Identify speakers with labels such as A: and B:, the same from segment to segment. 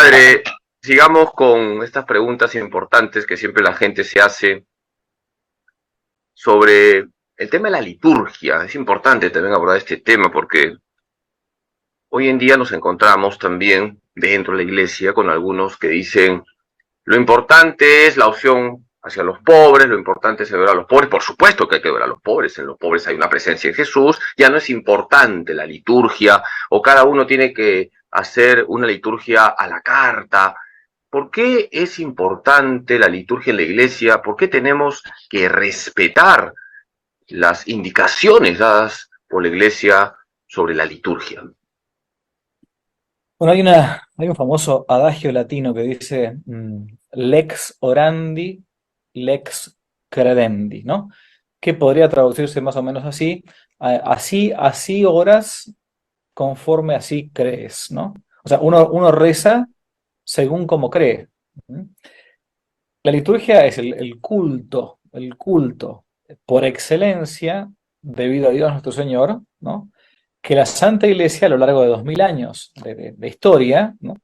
A: Padre, sigamos con estas preguntas importantes que siempre la gente se hace sobre el tema de la liturgia. Es importante también abordar este tema porque hoy en día nos encontramos también dentro de la iglesia con algunos que dicen lo importante es la opción hacia los pobres, lo importante es ver a los pobres. Por supuesto que hay que ver a los pobres, en los pobres hay una presencia de Jesús, ya no es importante la liturgia o cada uno tiene que hacer una liturgia a la carta. ¿Por qué es importante la liturgia en la iglesia? ¿Por qué tenemos que respetar las indicaciones dadas por la iglesia sobre la liturgia?
B: Bueno, hay un famoso adagio latino que dice lex orandi, lex credendi, ¿no? Que podría traducirse más o menos así, así oras, conforme así crees, ¿no? O sea, uno reza según como cree. ¿Mm? La liturgia es el culto por excelencia, debido a Dios nuestro Señor, ¿no? Que la Santa Iglesia a lo largo de 2000 años de historia, ¿no?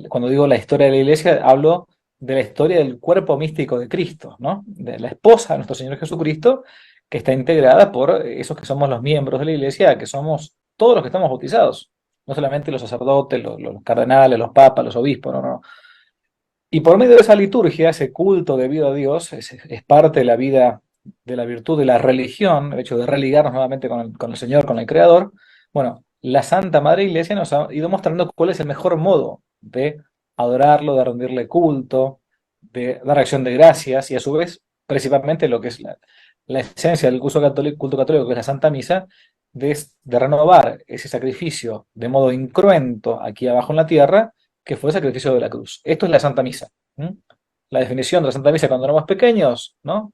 B: Cuando digo la historia de la Iglesia, hablo de la historia del cuerpo místico de Cristo, ¿no? De la esposa de nuestro Señor Jesucristo, que está integrada por esos que somos los miembros de la Iglesia, que somos todos los que estamos bautizados, no solamente los sacerdotes, los cardenales, los papas, los obispos, no, no. Y por medio de esa liturgia, ese culto debido a Dios, es parte de la vida, de la virtud de la religión, el hecho de religarnos nuevamente con el Señor, con el Creador. Bueno, la Santa Madre Iglesia nos ha ido mostrando cuál es el mejor modo de adorarlo, de rendirle culto, de dar acción de gracias y a su vez, principalmente lo que es la esencia del culto católico, que es la Santa Misa, de renovar ese sacrificio de modo incruento aquí abajo en la tierra, que fue el sacrificio de la cruz. Esto es la Santa Misa. ¿Mm? La definición de la Santa Misa cuando éramos pequeños, ¿no?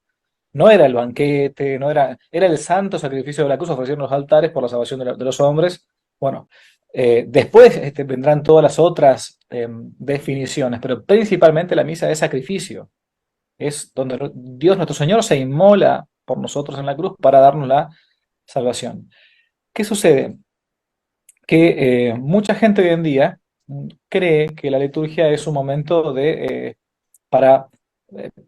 B: No era el banquete, era el santo sacrificio de la cruz ofrecido en los altares por la salvación de los hombres. Bueno, después vendrán todas las otras definiciones, pero principalmente la misa es sacrificio. Es donde Dios nuestro Señor se inmola por nosotros en la cruz para darnos la salvación. ¿Qué sucede? Que mucha gente hoy en día cree que la liturgia es un momento para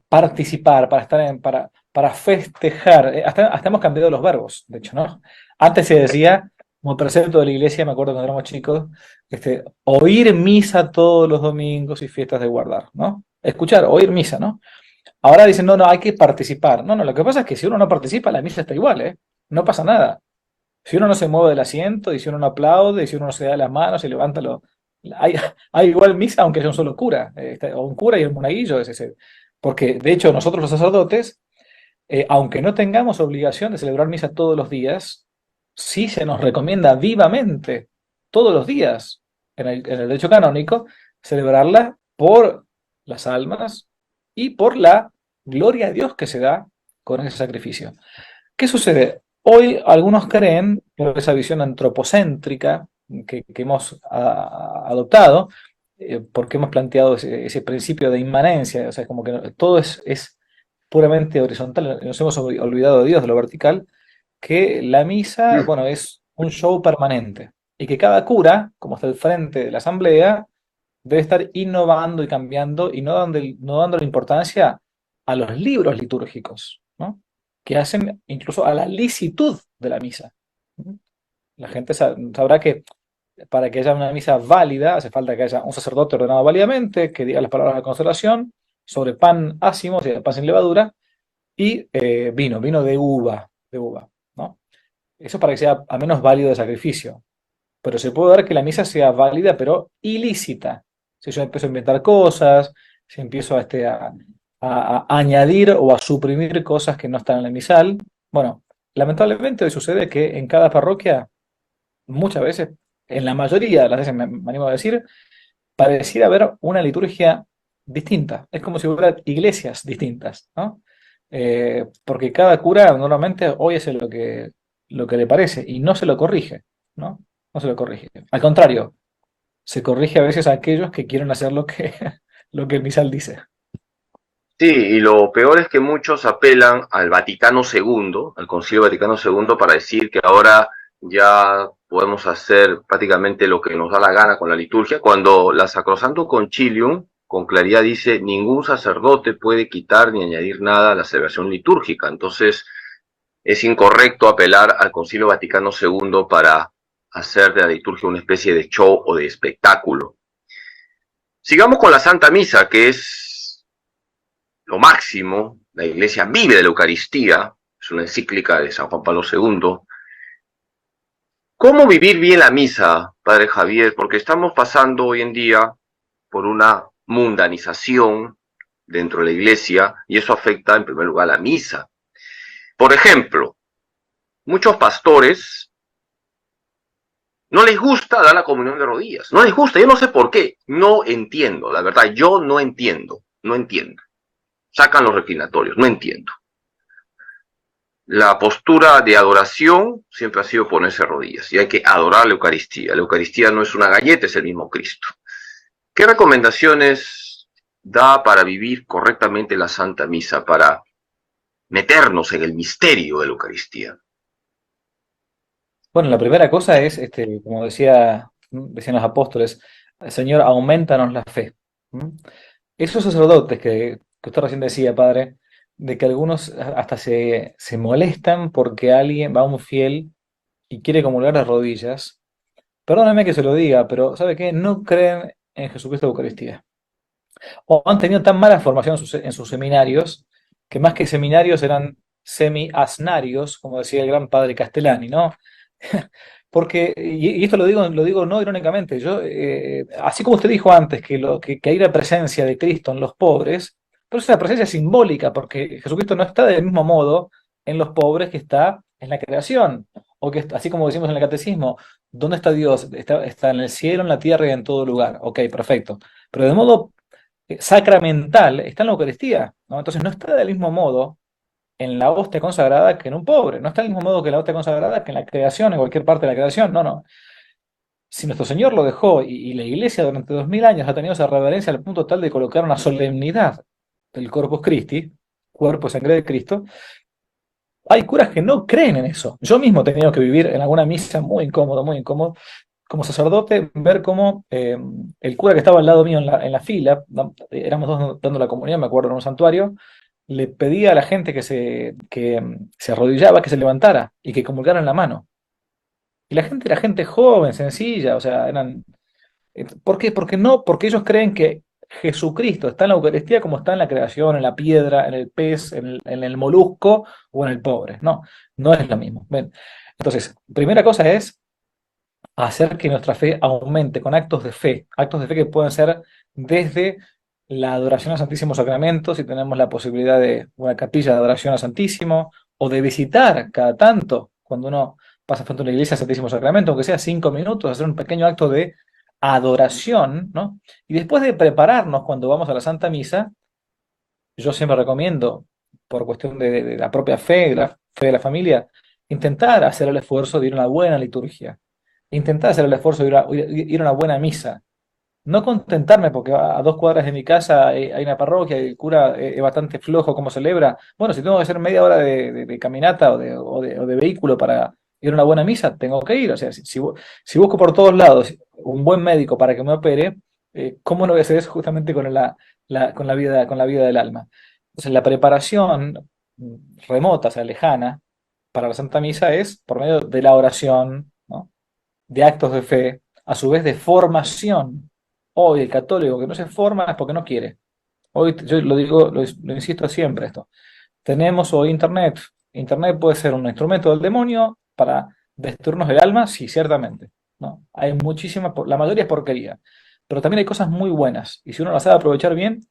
B: participar, para estar para festejar. Hasta hemos cambiado los verbos, de hecho, ¿no? Antes se decía, como precepto de la iglesia, me acuerdo cuando éramos chicos, oír misa todos los domingos y fiestas de guardar, ¿no? Escuchar, oír misa, ¿no? Ahora dicen, no, no, hay que participar. No, no, lo que pasa es que si uno no participa, la misa está igual, ¿eh? No pasa nada. Si uno no se mueve del asiento, y si uno no aplaude, y si uno no se da las manos y levanta hay, hay igual misa, aunque sea un solo cura, o un cura y un monaguillo, porque de hecho nosotros los sacerdotes, aunque no tengamos obligación de celebrar misa todos los días, sí se nos recomienda vivamente, todos los días, en el derecho canónico, celebrarla por las almas y por la gloria a Dios que se da con ese sacrificio. ¿Qué sucede? Hoy algunos creen, por esa visión antropocéntrica que hemos adoptado, porque hemos planteado ese principio de inmanencia, o sea, como que todo es puramente horizontal, nos hemos olvidado de Dios, de lo vertical, que la misa, bueno, es un show permanente y que cada cura, como está al frente de la asamblea, debe estar innovando y cambiando y no dando la importancia a los libros litúrgicos, ¿no? Que hacen incluso a la licitud de la misa. ¿No? La gente sabrá que para que haya una misa válida hace falta que haya un sacerdote ordenado válidamente, que diga las palabras de consolación sobre pan ácimo, o sea, pan sin levadura, y vino de uva, ¿no? Eso para que sea al menos válido de sacrificio. Pero se puede dar que la misa sea válida, pero ilícita. Si yo empiezo a inventar cosas, si empiezo a añadir o a suprimir cosas que no están en el misal. Bueno, lamentablemente hoy sucede que en cada parroquia, muchas veces, en la mayoría de las veces me animo a decir, pareciera haber una liturgia distinta. Es como si hubiera iglesias distintas, ¿no? Porque cada cura normalmente hoy hace lo que le parece y no se lo corrige, ¿no? No se lo corrige. Al contrario, se corrige a veces a aquellos que quieren hacer lo que el misal dice.
A: Sí, y lo peor es que muchos apelan al Vaticano II, al Concilio Vaticano II, para decir que ahora ya podemos hacer prácticamente lo que nos da la gana con la liturgia, cuando la Sacrosanto Concilium con claridad dice ningún sacerdote puede quitar ni añadir nada a la celebración litúrgica. Entonces es incorrecto apelar al Concilio Vaticano II para hacer de la liturgia una especie de show o de espectáculo. Sigamos con la Santa Misa, que es lo máximo. La Iglesia vive de la Eucaristía, es una encíclica de San Juan Pablo II. ¿Cómo vivir bien la misa, Padre Javier? Porque estamos pasando hoy en día por una mundanización dentro de la Iglesia y eso afecta en primer lugar a la misa. Por ejemplo, muchos pastores no les gusta dar la comunión de rodillas, no les gusta, yo no sé por qué, no entiendo, la verdad, yo no entiendo. Sacan los reclinatorios, no entiendo. La postura de adoración siempre ha sido ponerse a rodillas y hay que adorar la Eucaristía. La Eucaristía no es una galleta, es el mismo Cristo. ¿Qué recomendaciones da para vivir correctamente la Santa Misa, para meternos en el misterio de la Eucaristía?
B: Bueno, la primera cosa es, como decían los apóstoles, Señor, aumentanos la fe. ¿Mm? Esos sacerdotes que usted recién decía, padre, de que algunos hasta se molestan porque alguien va a un fiel y quiere comulgar de rodillas. Perdóname que se lo diga, pero ¿sabe qué? No creen en Jesucristo de Eucaristía. O han tenido tan mala formación en sus seminarios, que más que seminarios eran semi-asnarios, como decía el gran padre Castellani, ¿no? Porque, y esto lo digo no irónicamente, yo, así como usted dijo antes, que hay la presencia de Cristo en los pobres, pero es una presencia simbólica, porque Jesucristo no está del mismo modo en los pobres que está en la creación, o que así como decimos en el catecismo, ¿dónde está Dios? Está en el cielo, en la tierra y en todo lugar. Ok, perfecto. Pero de modo sacramental está en la Eucaristía, ¿no? Entonces no está del mismo modo en la hostia consagrada que en un pobre. No está del mismo modo que en la hostia consagrada que en la creación, en cualquier parte de la creación. No, no. Si nuestro Señor lo dejó y la Iglesia durante 2000 años ha tenido esa reverencia al punto tal de colocar una solemnidad del Corpus Christi, cuerpo y sangre de Cristo, hay curas que no creen en eso. Yo mismo he tenido que vivir en alguna misa muy incómodo, como sacerdote, ver cómo el cura que estaba al lado mío en la fila, éramos dos dando la comunión, me acuerdo, en un santuario, le pedía a la gente que se arrodillaba, que se levantara y que comulgaran la mano. Y la gente era gente joven, sencilla, o sea, eran... ¿Por qué? Porque ellos creen que Jesucristo está en la Eucaristía como está en la creación, en la piedra, en el pez, en el molusco o en el pobre. No, no es lo mismo. ¿Ven? Entonces, primera cosa es hacer que nuestra fe aumente con actos de fe que pueden ser desde la adoración al Santísimo Sacramento, si tenemos la posibilidad de una capilla de adoración al Santísimo, o de visitar cada tanto, cuando uno pasa frente a una iglesia al Santísimo Sacramento, aunque sea 5 minutos, hacer un pequeño acto de adoración, ¿no? Y después de prepararnos cuando vamos a la Santa Misa, yo siempre recomiendo, por cuestión de la propia fe, de la fe de la familia, intentar hacer el esfuerzo de ir a una buena liturgia, intentar hacer el esfuerzo de ir a una buena misa, no contentarme porque a 2 cuadras de mi casa hay una parroquia y el cura es bastante flojo como celebra. Bueno, si tengo que hacer media hora de caminata o de vehículo para ir a una buena misa, tengo que ir. O sea, si busco por todos lados un buen médico para que me opere, ¿cómo no voy a hacer eso justamente con la vida del alma? Entonces, la preparación remota, o sea, lejana, para la Santa Misa es por medio de la oración, ¿no? De actos de fe, a su vez de formación. Hoy el católico que no se forma es porque no quiere. Hoy yo lo digo, lo insisto siempre esto. Tenemos hoy Internet. Internet puede ser un instrumento del demonio para destruirnos el alma, sí, ciertamente. ¿No? Hay muchísimas, la mayoría es porquería. Pero también hay cosas muy buenas. Y si uno las sabe aprovechar bien,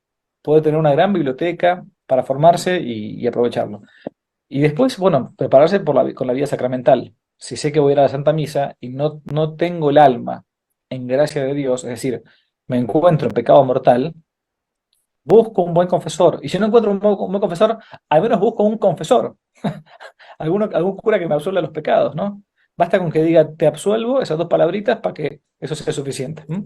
B: puede tener una gran biblioteca para formarse y aprovecharlo. Y después, bueno, prepararse con la vida sacramental. Si sé que voy a ir a la Santa Misa y no tengo el alma en gracia de Dios, es decir, me encuentro en pecado mortal, busco un buen confesor. Y si no encuentro un buen confesor, al menos busco un confesor. Algún cura que me absuelva los pecados, ¿no? Basta con que diga te absuelvo, esas dos palabritas, para que eso sea suficiente. ¿Mm?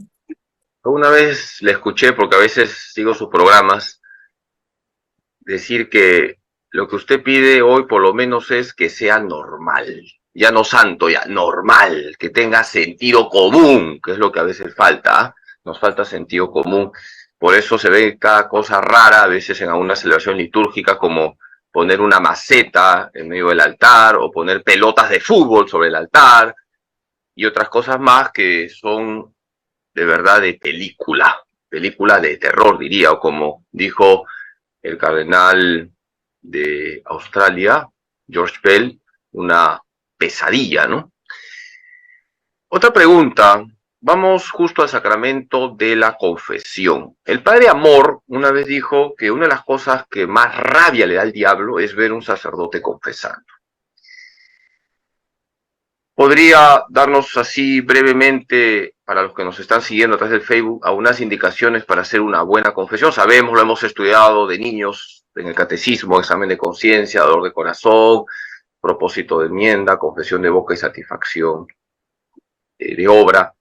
A: Una vez le escuché, porque a veces sigo sus programas, decir que lo que usted pide hoy por lo menos es que sea normal. ya no santo, ya normal, que tenga sentido común, que es lo que a veces falta, ¿ah? Nos falta sentido común. Por eso se ve cada cosa rara a veces en alguna celebración litúrgica, como poner una maceta en medio del altar o poner pelotas de fútbol sobre el altar y otras cosas más que son de verdad de película de terror, diría, o como dijo el cardenal de Australia, George Pell, una pesadilla, ¿no? Otra pregunta, vamos justo al sacramento de la confesión. El padre Amor una vez dijo que una de las cosas que más rabia le da al diablo es ver un sacerdote confesando. ¿Podría darnos así brevemente, para los que nos están siguiendo a través del Facebook, algunas indicaciones para hacer una buena confesión? Sabemos, lo hemos estudiado de niños en el catecismo, examen de conciencia, dolor de corazón, propósito de enmienda, confesión de boca y satisfacción de obra.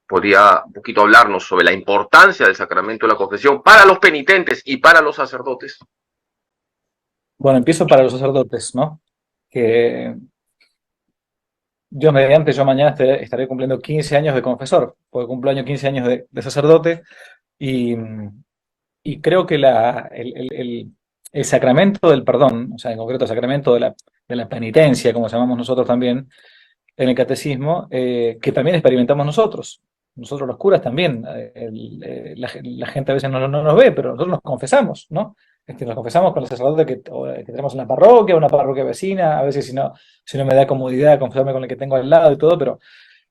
A: Podría un poquito hablarnos sobre la importancia del sacramento de la confesión para los penitentes y para los sacerdotes.
B: Bueno, empiezo para los sacerdotes, ¿no? Que Dios mediante, yo mañana estaré cumpliendo 15 años de confesor, porque cumplo año 15 años de sacerdote, y, y creo que el sacramento del perdón, o sea, en concreto el sacramento de la penitencia, como llamamos nosotros también en el catecismo, que también experimentamos nosotros. Nosotros los curas también, la gente a veces no nos ve, pero nosotros nos confesamos, ¿no? Nos confesamos con el sacerdote que tenemos en la parroquia, una parroquia vecina, a veces si no me da comodidad confesarme con el que tengo al lado y todo, pero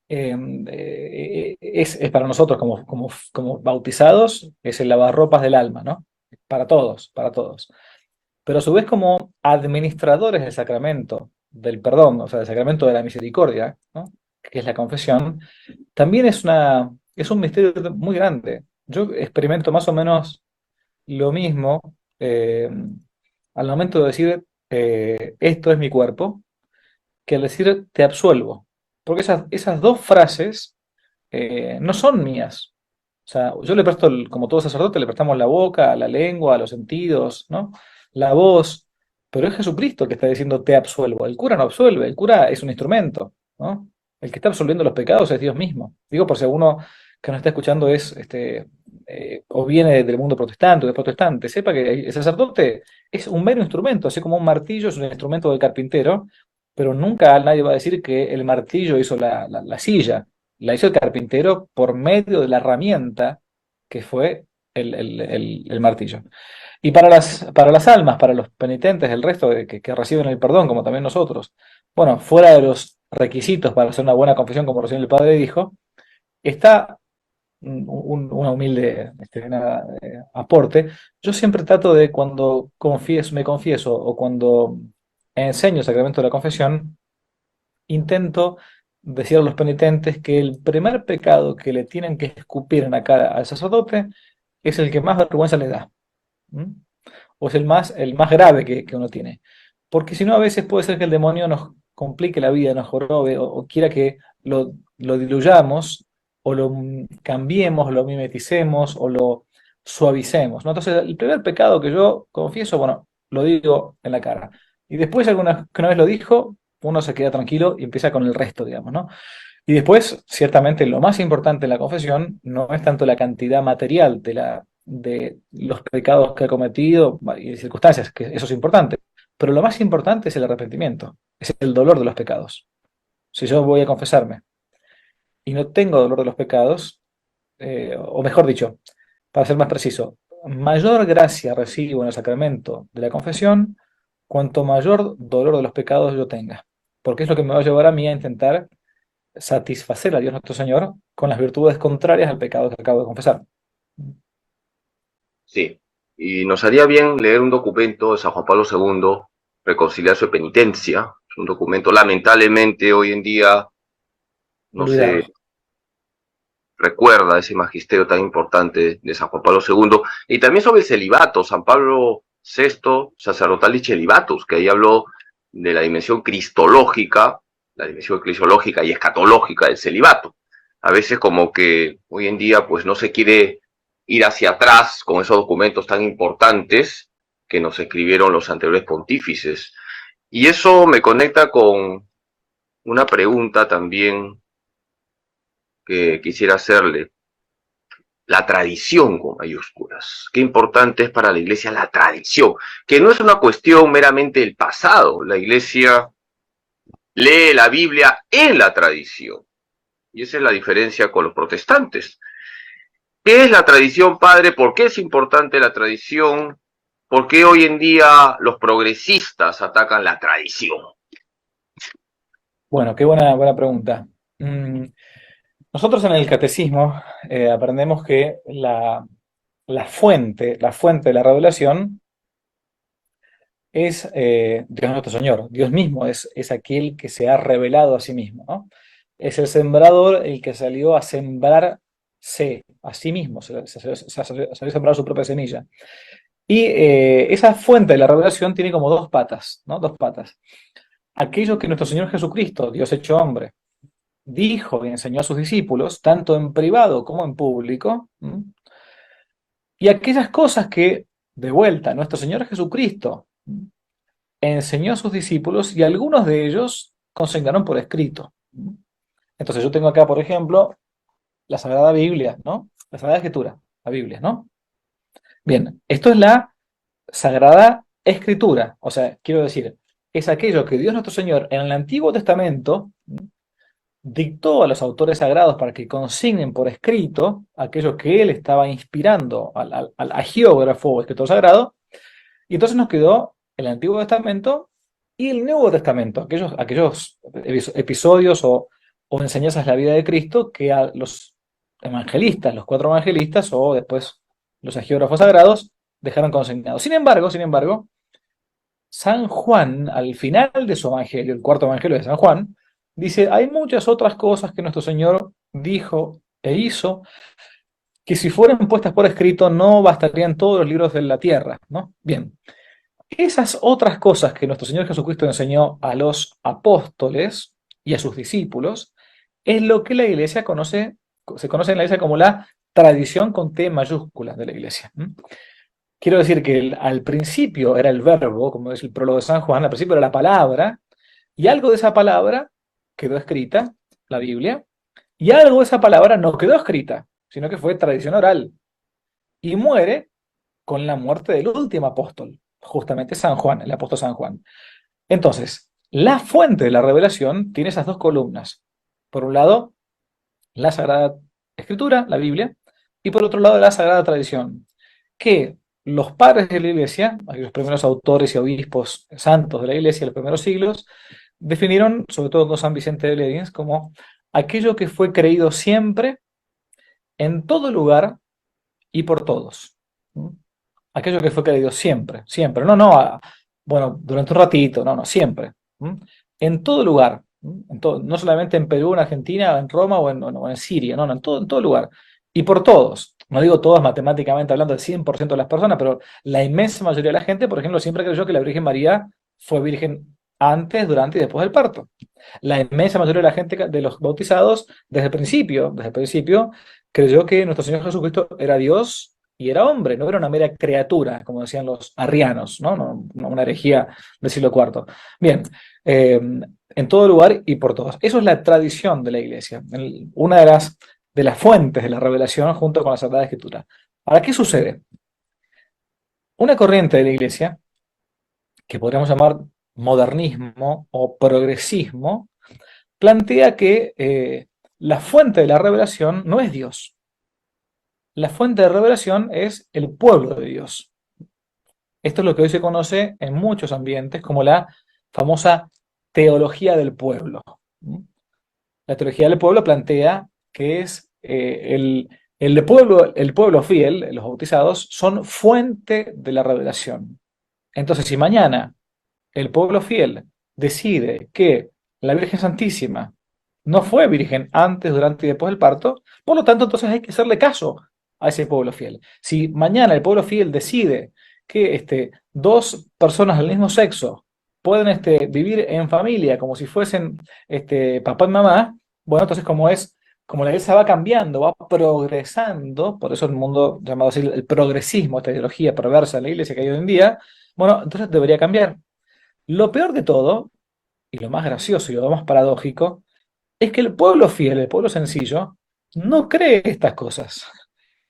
B: es para nosotros como bautizados, es el lavarropas del alma, ¿no? Para todos, para todos. Pero a su vez como administradores del sacramento del perdón, o sea, del sacramento de la misericordia, ¿no? Que es la confesión, también es un misterio muy grande. Yo experimento más o menos lo mismo al momento de decir esto es mi cuerpo, que al decir te absuelvo. Porque esas dos frases no son mías. O sea, yo le presto, como todo sacerdote, le prestamos la boca, la lengua, los sentidos, ¿no? La voz, pero es Jesucristo que está diciendo te absuelvo. El cura no absuelve, el cura es un instrumento, ¿no? El que está absolviendo los pecados es Dios mismo. Digo, por si alguno que nos está escuchando o viene del mundo protestante o de protestante, sepa que el sacerdote es un mero instrumento, así como un martillo es un instrumento del carpintero, pero nunca nadie va a decir que el martillo hizo la silla, la hizo el carpintero por medio de la herramienta que fue el martillo. Y para las almas, para los penitentes, el resto que reciben el perdón, como también nosotros, bueno, fuera de los requisitos para hacer una buena confesión, como recién el padre dijo, está una humilde aporte. Yo siempre trato de cuando me confieso o cuando enseño el sacramento de la confesión, intento decir a los penitentes que el primer pecado que le tienen que escupir en la cara al sacerdote es el que más vergüenza le da. ¿Mm? O es el más grave que uno tiene. Porque si no, a veces puede ser que el demonio nos complique la vida, nos jorobe, o quiera que lo diluyamos, o lo cambiemos, lo mimeticemos, o lo suavicemos, ¿no? Entonces, el primer pecado que yo confieso, bueno, lo digo en la cara. Y después, que una vez lo dijo, uno se queda tranquilo y empieza con el resto, digamos, ¿no? Y después, ciertamente, lo más importante en la confesión no es tanto la cantidad material de los pecados que ha cometido y circunstancias, que eso es importante, pero lo más importante es el arrepentimiento, es el dolor de los pecados. Si yo voy a confesarme y no tengo dolor de los pecados, o mejor dicho, para ser más preciso, mayor gracia recibo en el sacramento de la confesión, cuanto mayor dolor de los pecados yo tenga, porque es lo que me va a llevar a mí a intentar satisfacer a Dios nuestro Señor con las virtudes contrarias al pecado que acabo de confesar.
A: Sí, y nos haría bien leer un documento de San Juan Pablo II, Reconciliación y Penitencia. Es un documento, lamentablemente, hoy en día no se
B: Olvidado.
A: recuerda ese magisterio tan importante de San Juan Pablo II. Y también sobre el celibato, San Pablo VI, Sacerdotalis Celibatus, que ahí habló de la dimensión cristológica, la dimensión eclesiológica y escatológica del celibato. A veces como que hoy en día pues no se quiere ir hacia atrás con esos documentos tan importantes que nos escribieron los anteriores pontífices. Y eso me conecta con una pregunta también que quisiera hacerle. La tradición con mayúsculas. Qué importante es para la iglesia la tradición, que no es una cuestión meramente del pasado. La iglesia lee la Biblia en la tradición. Y esa es la diferencia con los protestantes. ¿Qué es la tradición, padre? ¿Por qué es importante la tradición? ¿Por qué hoy en día los progresistas atacan la tradición?
B: Bueno, qué buena pregunta. Mm, Nosotros en el catecismo aprendemos que la fuente de la revelación es Dios nuestro Señor. Dios mismo es aquel que se ha revelado a sí mismo, ¿no? Es el sembrador el que salió a sembrarse a sí mismo, salió a sembrar su propia semilla. Y esa fuente de la revelación tiene como dos patas, ¿no? Dos patas. Aquello que nuestro Señor Jesucristo, Dios hecho hombre, dijo y enseñó a sus discípulos, tanto en privado como en público, ¿m? Y aquellas cosas que, de vuelta, nuestro Señor Jesucristo enseñó a sus discípulos y algunos de ellos consignaron por escrito. Entonces yo tengo acá, por ejemplo, la Sagrada Biblia, ¿no? La Sagrada Escritura, la Biblia, ¿no? Bien, esto es la Sagrada Escritura, o sea, quiero decir, es aquello que Dios nuestro Señor en el Antiguo Testamento dictó a los autores sagrados para que consignen por escrito aquello que él estaba inspirando al agiógrafo o escritor sagrado, y entonces nos quedó el Antiguo Testamento y el Nuevo Testamento, aquellos episodios o enseñanzas de la vida de Cristo que a los evangelistas, los cuatro evangelistas o después los agiógrafos sagrados dejaron consignados. Sin embargo, San Juan, al final de su evangelio, el cuarto evangelio de San Juan, dice, hay muchas otras cosas que nuestro Señor dijo e hizo que si fueran puestas por escrito no bastarían todos los libros de la tierra, ¿no? Bien, esas otras cosas que nuestro Señor Jesucristo enseñó a los apóstoles y a sus discípulos es lo que la iglesia se conoce en la iglesia como la tradición con T mayúscula de la iglesia. Quiero decir que al principio era el verbo, como es el prólogo de San Juan, al principio era la palabra, y algo de esa palabra quedó escrita, la Biblia, y algo de esa palabra no quedó escrita, sino que fue tradición oral, y muere con la muerte del último apóstol, justamente San Juan, el apóstol San Juan. Entonces, la fuente de la revelación tiene esas dos columnas. Por un lado, la Sagrada Escritura, la Biblia, y por otro lado, la Sagrada Tradición, que los padres de la Iglesia, los primeros autores y obispos santos de la Iglesia de los primeros siglos, definieron, sobre todo con San Vicente de Lediens, como aquello que fue creído siempre, en todo lugar y por todos. Aquello que fue creído siempre, siempre. Bueno, durante un ratito, no, siempre. En todo lugar. No solamente en Perú, en Argentina, en Roma o en Siria, en todo lugar. Y por todos. No digo todos matemáticamente hablando del 100% de las personas, pero la inmensa mayoría de la gente, por ejemplo, siempre creyó que la Virgen María fue virgen antes, durante y después del parto. La inmensa mayoría de la gente, de los bautizados, desde el principio, creyó que nuestro Señor Jesucristo era Dios y era hombre, no era una mera criatura, como decían los arrianos, ¿no? Una herejía del siglo IV. Bien, en todo lugar y por todos. Eso es la tradición de la Iglesia, una de las fuentes de la revelación junto con la Sagrada Escritura. Ahora, ¿qué sucede? Una corriente de la Iglesia, que podríamos llamar modernismo o progresismo, plantea que la fuente de la revelación no es Dios. La fuente de revelación es el pueblo de Dios. Esto es lo que hoy se conoce en muchos ambientes como la famosa teología del pueblo. La teología del pueblo plantea que es el pueblo fiel, los bautizados, son fuente de la revelación. Entonces, si mañana el pueblo fiel decide que la Virgen Santísima no fue virgen antes, durante y después del parto, por lo tanto, entonces hay que hacerle caso a ese pueblo fiel. Si mañana el pueblo fiel decide que dos personas del mismo sexo pueden vivir en familia como si fuesen papá y mamá, bueno, entonces como la iglesia va cambiando, va progresando, por eso el mundo llamado así el progresismo, esta ideología perversa de la iglesia que hay hoy en día, bueno, entonces debería cambiar. Lo peor de todo y lo más gracioso y lo más paradójico, es que el pueblo fiel, el pueblo sencillo, no cree estas cosas.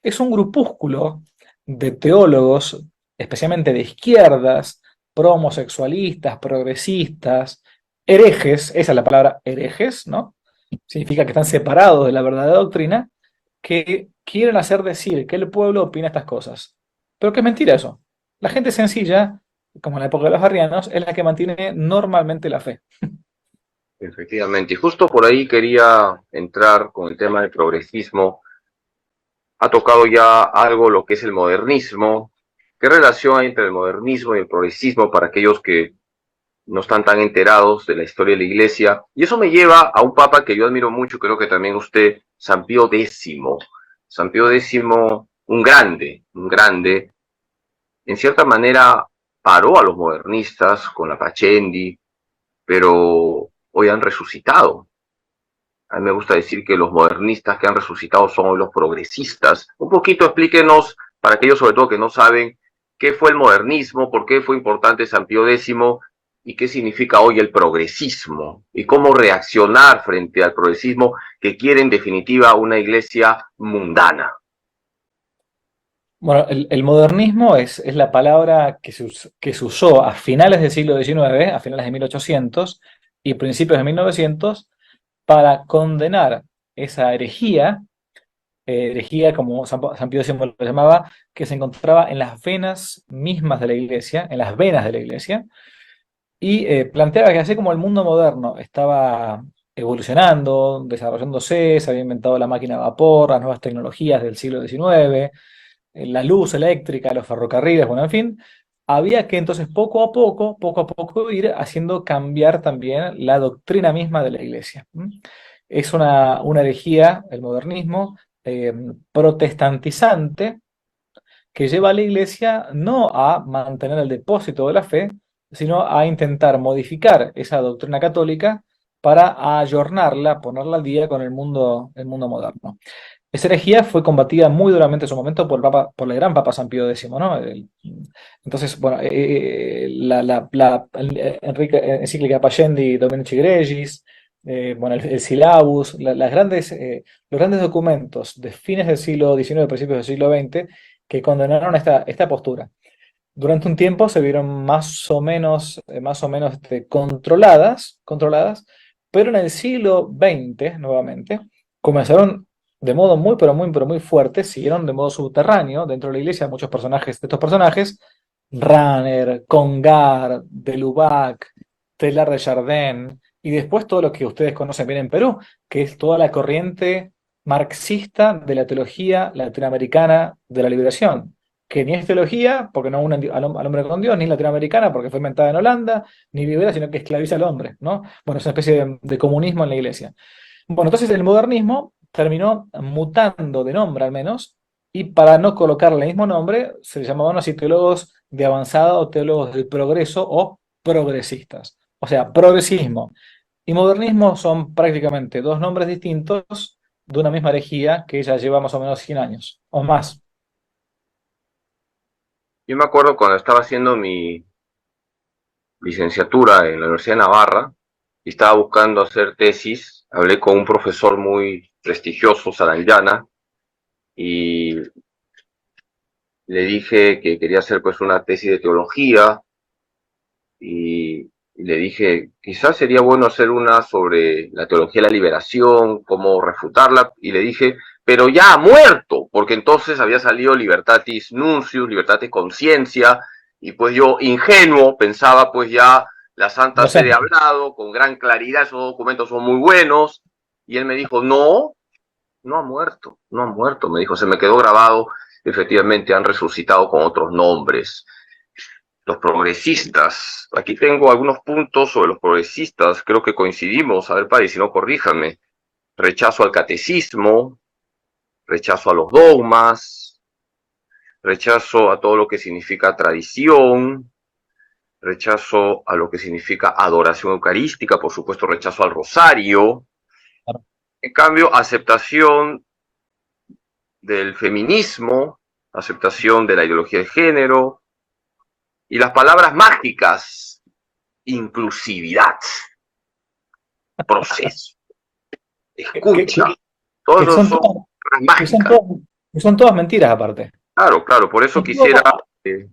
B: Es un grupúsculo de teólogos, especialmente de izquierdas, pro-homosexualistas, progresistas, herejes, esa es la palabra herejes, ¿no? Significa que están separados de la verdadera doctrina, que quieren hacer decir que el pueblo opina estas cosas. Pero que es mentira eso. La gente sencilla, como en la época de los arrianos, es la que mantiene normalmente la fe.
A: Efectivamente, y justo por ahí quería entrar con el tema del progresismo. Ha tocado ya algo lo que es el modernismo. ¿Qué relación hay entre el modernismo y el progresismo para aquellos que no están tan enterados de la historia de la iglesia? Y eso me lleva a un papa que yo admiro mucho, creo que también usted, San Pío X. San Pío X, un grande, en cierta manera paró a los modernistas con la Pachendi, pero hoy han resucitado. A mí me gusta decir que los modernistas que han resucitado son hoy los progresistas. Un poquito explíquenos, para aquellos sobre todo que no saben, qué fue el modernismo, por qué fue importante San Pío X y qué significa hoy el progresismo y cómo reaccionar frente al progresismo que quiere en definitiva una iglesia mundana.
B: Bueno, el modernismo es la palabra que se usó a finales del siglo XIX, a finales de 1800 y principios de 1900, para condenar esa herejía como San Pío X lo llamaba, que se encontraba en las venas mismas de la iglesia, en las venas de la iglesia, y planteaba que así como el mundo moderno estaba evolucionando, desarrollándose, se había inventado la máquina de vapor, las nuevas tecnologías del siglo XIX, la luz eléctrica, los ferrocarriles, bueno, en fin, había que entonces poco a poco ir haciendo cambiar también la doctrina misma de la iglesia. Es una herejía, el modernismo, protestantizante, que lleva a la iglesia no a mantener el depósito de la fe, sino a intentar modificar esa doctrina católica para ayornarla, ponerla al día con el mundo moderno. Esa herejía fue combatida muy duramente en su momento por por el gran Papa San Pío X, ¿no? Entonces, bueno, encíclica Pascendi Dominici Gregis, bueno, el Syllabus, los grandes documentos de fines del siglo XIX, principios del siglo XX, que condenaron esta postura. Durante un tiempo se vieron más o menos controladas, pero en el siglo XX, nuevamente, comenzaron de modo pero muy fuerte, siguieron de modo subterráneo dentro de la iglesia muchos personajes, de estos personajes, Ranner, Congar, de Lubac, Teilhard de Chardin, y después todo lo que ustedes conocen bien en Perú, que es toda la corriente marxista de la teología latinoamericana de la liberación, que ni es teología, porque no une al hombre con Dios, ni es latinoamericana, porque fue inventada en Holanda, ni libera, sino que esclaviza al hombre, ¿no? Bueno, es una especie de comunismo en la iglesia. Bueno, entonces el modernismo terminó mutando de nombre al menos, y para no colocarle el mismo nombre, se le llamaban así teólogos de avanzada o teólogos del progreso o progresistas. O sea, progresismo y modernismo son prácticamente dos nombres distintos de una misma herejía que ya lleva más o menos 100 años o más.
A: Yo me acuerdo cuando estaba haciendo mi licenciatura en la Universidad de Navarra y estaba buscando hacer tesis, hablé con un profesor muy prestigioso, Saranyana, y le dije que quería hacer pues una tesis de teología y le dije, quizás sería bueno hacer una sobre la teología de la liberación, cómo refutarla, y le dije, pero ya ha muerto, porque entonces había salido Libertatis Nuncius, Libertatis Conciencia, y pues yo, ingenuo, pensaba pues ya la Santa Sede ha
B: Docente.
A: hablado con gran claridad, esos documentos son muy buenos, y él me dijo, no, no ha muerto, no ha muerto, me dijo, se me quedó grabado, efectivamente han resucitado con otros nombres. Los progresistas, aquí tengo algunos puntos sobre los progresistas, creo que coincidimos, a ver, padre, si no, corríjame. Rechazo al catecismo, rechazo a los dogmas, rechazo a todo lo que significa tradición, rechazo a lo que significa adoración eucarística, por supuesto, rechazo al rosario. En cambio, aceptación del feminismo, aceptación de la ideología de género y las palabras mágicas, inclusividad. proceso,
B: Que, que-
A: escucha,
B: que-
A: todos
B: que
A: esos
B: son
A: son
B: todas,
A: palabras
B: que son
A: mágicas.
B: todas, que son todas mentiras aparte.
A: Claro, claro, por eso
B: Son todas-
A: eh,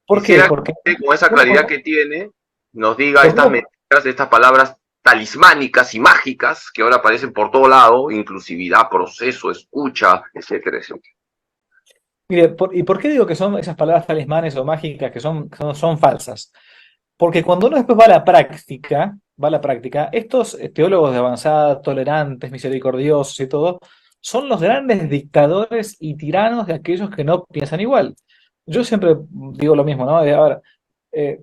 B: ¿Por qué?
A: quisiera
B: Porque,
A: que con esa claridad que tiene nos diga
B: porque
A: estas mentiras, estas palabras talismánicas y mágicas que ahora aparecen por todo lado, inclusividad, proceso, escucha, etcétera, etcétera.
B: mire, ¿y por qué digo que son esas palabras talismanes o mágicas que son falsas? Porque cuando uno después va a la práctica, estos teólogos de avanzada, tolerantes, misericordiosos y todo, son los grandes dictadores y tiranos de aquellos que no piensan igual. Yo siempre digo lo mismo, ¿no? A ver, eh,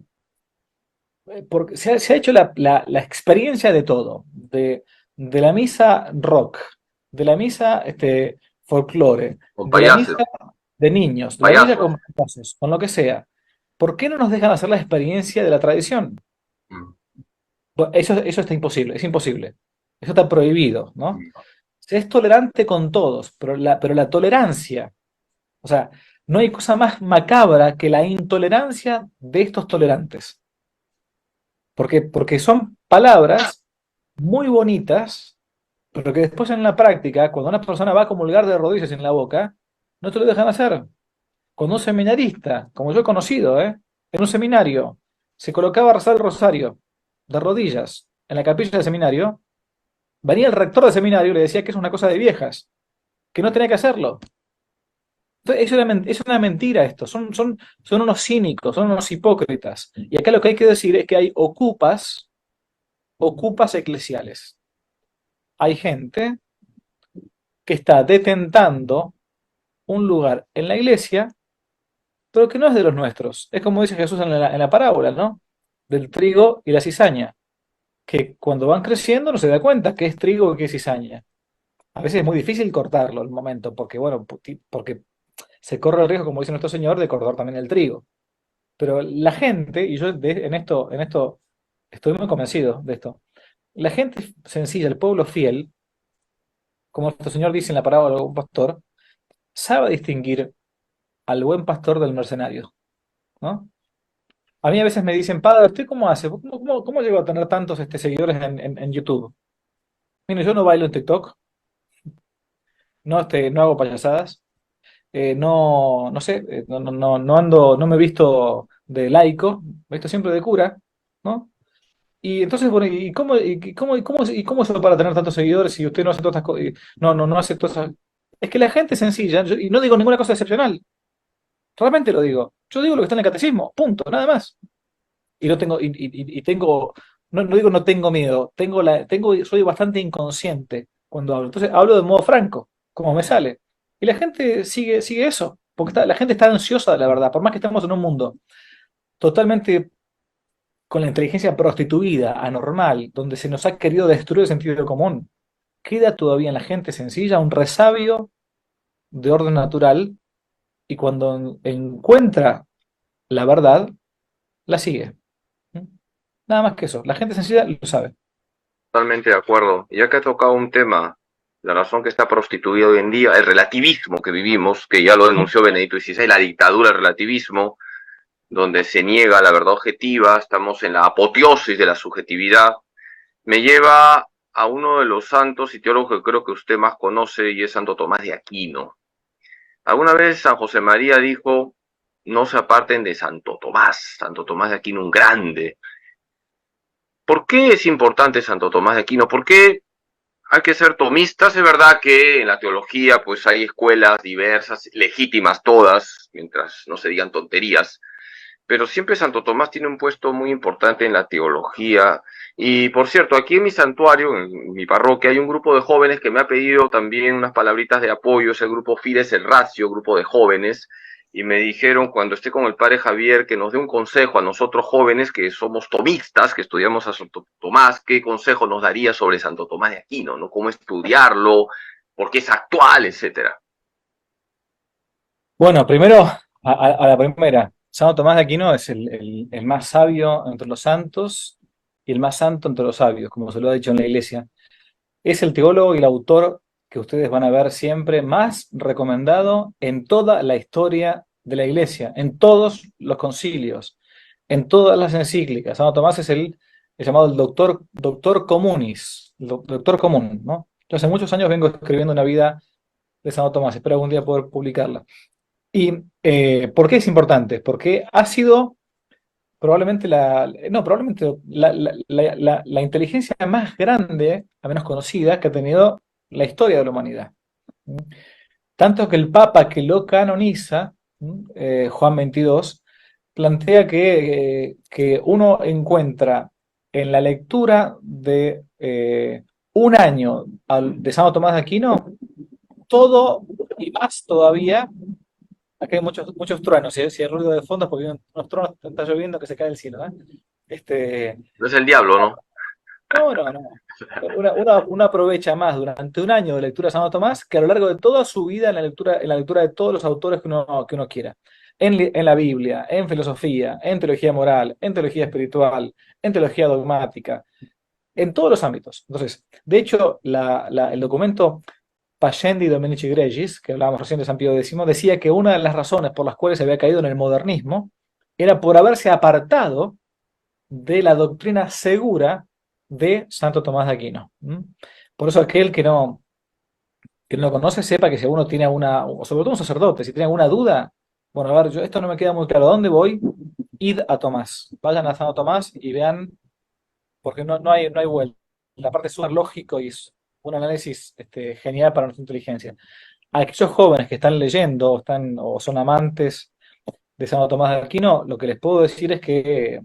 B: porque se ha hecho la experiencia de todo, de la misa rock, de la misa folclore,
A: Con
B: de la misa
A: payasos,
B: de niños, de la misa
A: payasos.
B: con payasos, con lo que sea. ¿Por qué no nos dejan hacer la experiencia de la tradición?
A: Mm,
B: Bueno, eso está imposible, es imposible. Eso está prohibido, ¿no?
A: mm.
B: Se es tolerante con todos, pero la tolerancia, o sea, no hay cosa más macabra que la intolerancia de estos tolerantes. Porque son palabras muy bonitas, pero que después en la práctica, cuando una persona va a comulgar de rodillas en la boca, no te lo dejan hacer. Cuando un seminarista, como yo he conocido, en un seminario, se colocaba a rezar el rosario de rodillas en la capilla del seminario, venía el rector del seminario y le decía que es una cosa de viejas, que no tenía que hacerlo. Entonces, es una mentira esto, son unos cínicos, son unos hipócritas. Y acá lo que hay que decir es que hay ocupas eclesiales. Hay gente que está detentando un lugar en la iglesia, pero que no es de los nuestros. Es como dice Jesús en la parábola, ¿no? Del trigo y la cizaña, que cuando van creciendo no se da cuenta que es trigo y que es cizaña. A veces es muy difícil cortarlo al momento, porque bueno, porque se corre el riesgo, como dice nuestro Señor, de cortar también el trigo. Pero la gente, y yo en esto estoy muy convencido de esto, la gente sencilla, el pueblo fiel, como nuestro Señor dice en la parábola de un pastor, sabe distinguir al buen pastor del mercenario, ¿no? A mí a veces me dicen, padre, ¿usted cómo hace? ¿Cómo llegó a tener tantos seguidores en YouTube? Mire, yo no bailo en TikTok, no hago payasadas, no sé, no ando, no me he visto de laico, me he visto siempre de cura, ¿no? Y entonces, bueno, ¿y cómo es para tener tantos seguidores si usted no hace todas estas cosas? No hace todas esas... Es que la gente es sencilla, y no digo ninguna cosa excepcional, realmente lo digo. Yo digo lo que está en el catecismo, punto, nada más. Y no tengo, y tengo, no digo no tengo miedo, soy bastante inconsciente cuando hablo. Entonces hablo de modo franco, como me sale. Y la gente sigue eso, porque la gente está ansiosa de la verdad, por más que estemos en un mundo totalmente con la inteligencia prostituida, anormal, donde se nos ha querido destruir el sentido común, queda todavía en la gente sencilla un resabio de orden natural y cuando encuentra la verdad, la sigue. ¿Mm? Nada más que eso. La gente sencilla lo sabe.
A: Totalmente de acuerdo. Ya que ha tocado un tema, la razón que está prostituida hoy en día, el relativismo que vivimos, que ya lo denunció Benedicto XVI, la dictadura del relativismo, donde se niega la verdad objetiva, estamos en la apoteosis de la subjetividad, me lleva a uno de los santos y teólogos que creo que usted más conoce y es Santo Tomás de Aquino. Alguna vez San José María dijo, no se aparten de Santo Tomás de Aquino, un grande. ¿Por qué es importante Santo Tomás de Aquino? ¿Por qué hay que ser tomistas? Es verdad que en la teología pues hay escuelas diversas, legítimas todas, mientras no se digan tonterías, pero siempre Santo Tomás tiene un puesto muy importante en la teología. Y por cierto, aquí en mi santuario, en mi parroquia, hay un grupo de jóvenes que me ha pedido también unas palabritas de apoyo, es el grupo Fides el Ratio, grupo de jóvenes, y me dijeron cuando esté con el padre Javier que nos dé un consejo a nosotros jóvenes que somos tomistas, que estudiamos a Santo Tomás, qué consejo nos daría sobre Santo Tomás de Aquino, ¿no? Cómo estudiarlo, por qué es actual, etcétera.
B: Bueno, primero, a la primera. Santo Tomás de Aquino es el más sabio entre los santos y el más santo entre los sabios, como se lo ha dicho en la iglesia. Es el teólogo y el autor que ustedes van a ver siempre más recomendado en toda la historia de la iglesia, en todos los concilios, en todas las encíclicas. Santo Tomás es es llamado el doctor Comunis, doctor común, ¿no? Yo hace muchos años vengo escribiendo una vida de Santo Tomás, espero algún día poder publicarla. ¿Y por qué es importante? Porque ha sido probablemente no, probablemente la inteligencia más grande, a menos conocida, que ha tenido la historia de la humanidad. Tanto que el Papa que lo canoniza, Juan 22, plantea que uno encuentra en la lectura de un año de Santo Tomás de Aquino todo y más todavía. Aquí hay muchos truenos, si hay ruido de fondo es porque hay unos truenos, está lloviendo que se cae del cielo, ¿eh? Este,
A: No es el diablo, ¿no?
B: no, no, no. Uno aprovecha más durante un año de lectura de Santo Tomás que a lo largo de toda su vida en la lectura de todos los autores que uno quiera. En la Biblia, en filosofía, en teología moral, en teología espiritual, en teología dogmática, en todos los ámbitos. Entonces, de hecho, el documento Pascendi Dominici Gregis, que hablábamos recién de San Pío X, decía que una de las razones por las cuales se había caído en el modernismo era por haberse apartado de la doctrina segura de Santo Tomás de Aquino. Por eso aquel que no lo conoce sepa que si uno tiene alguna, o sobre todo un sacerdote, si tiene alguna duda, bueno, a ver, esto no me queda muy claro, ¿a dónde voy? Id a Tomás, vayan a Santo Tomás y vean, porque no hay vuelta. La parte es súper lógico y es un análisis genial para nuestra inteligencia. A aquellos jóvenes que están leyendo o son amantes de Santo Tomás de Aquino, lo que les puedo decir es que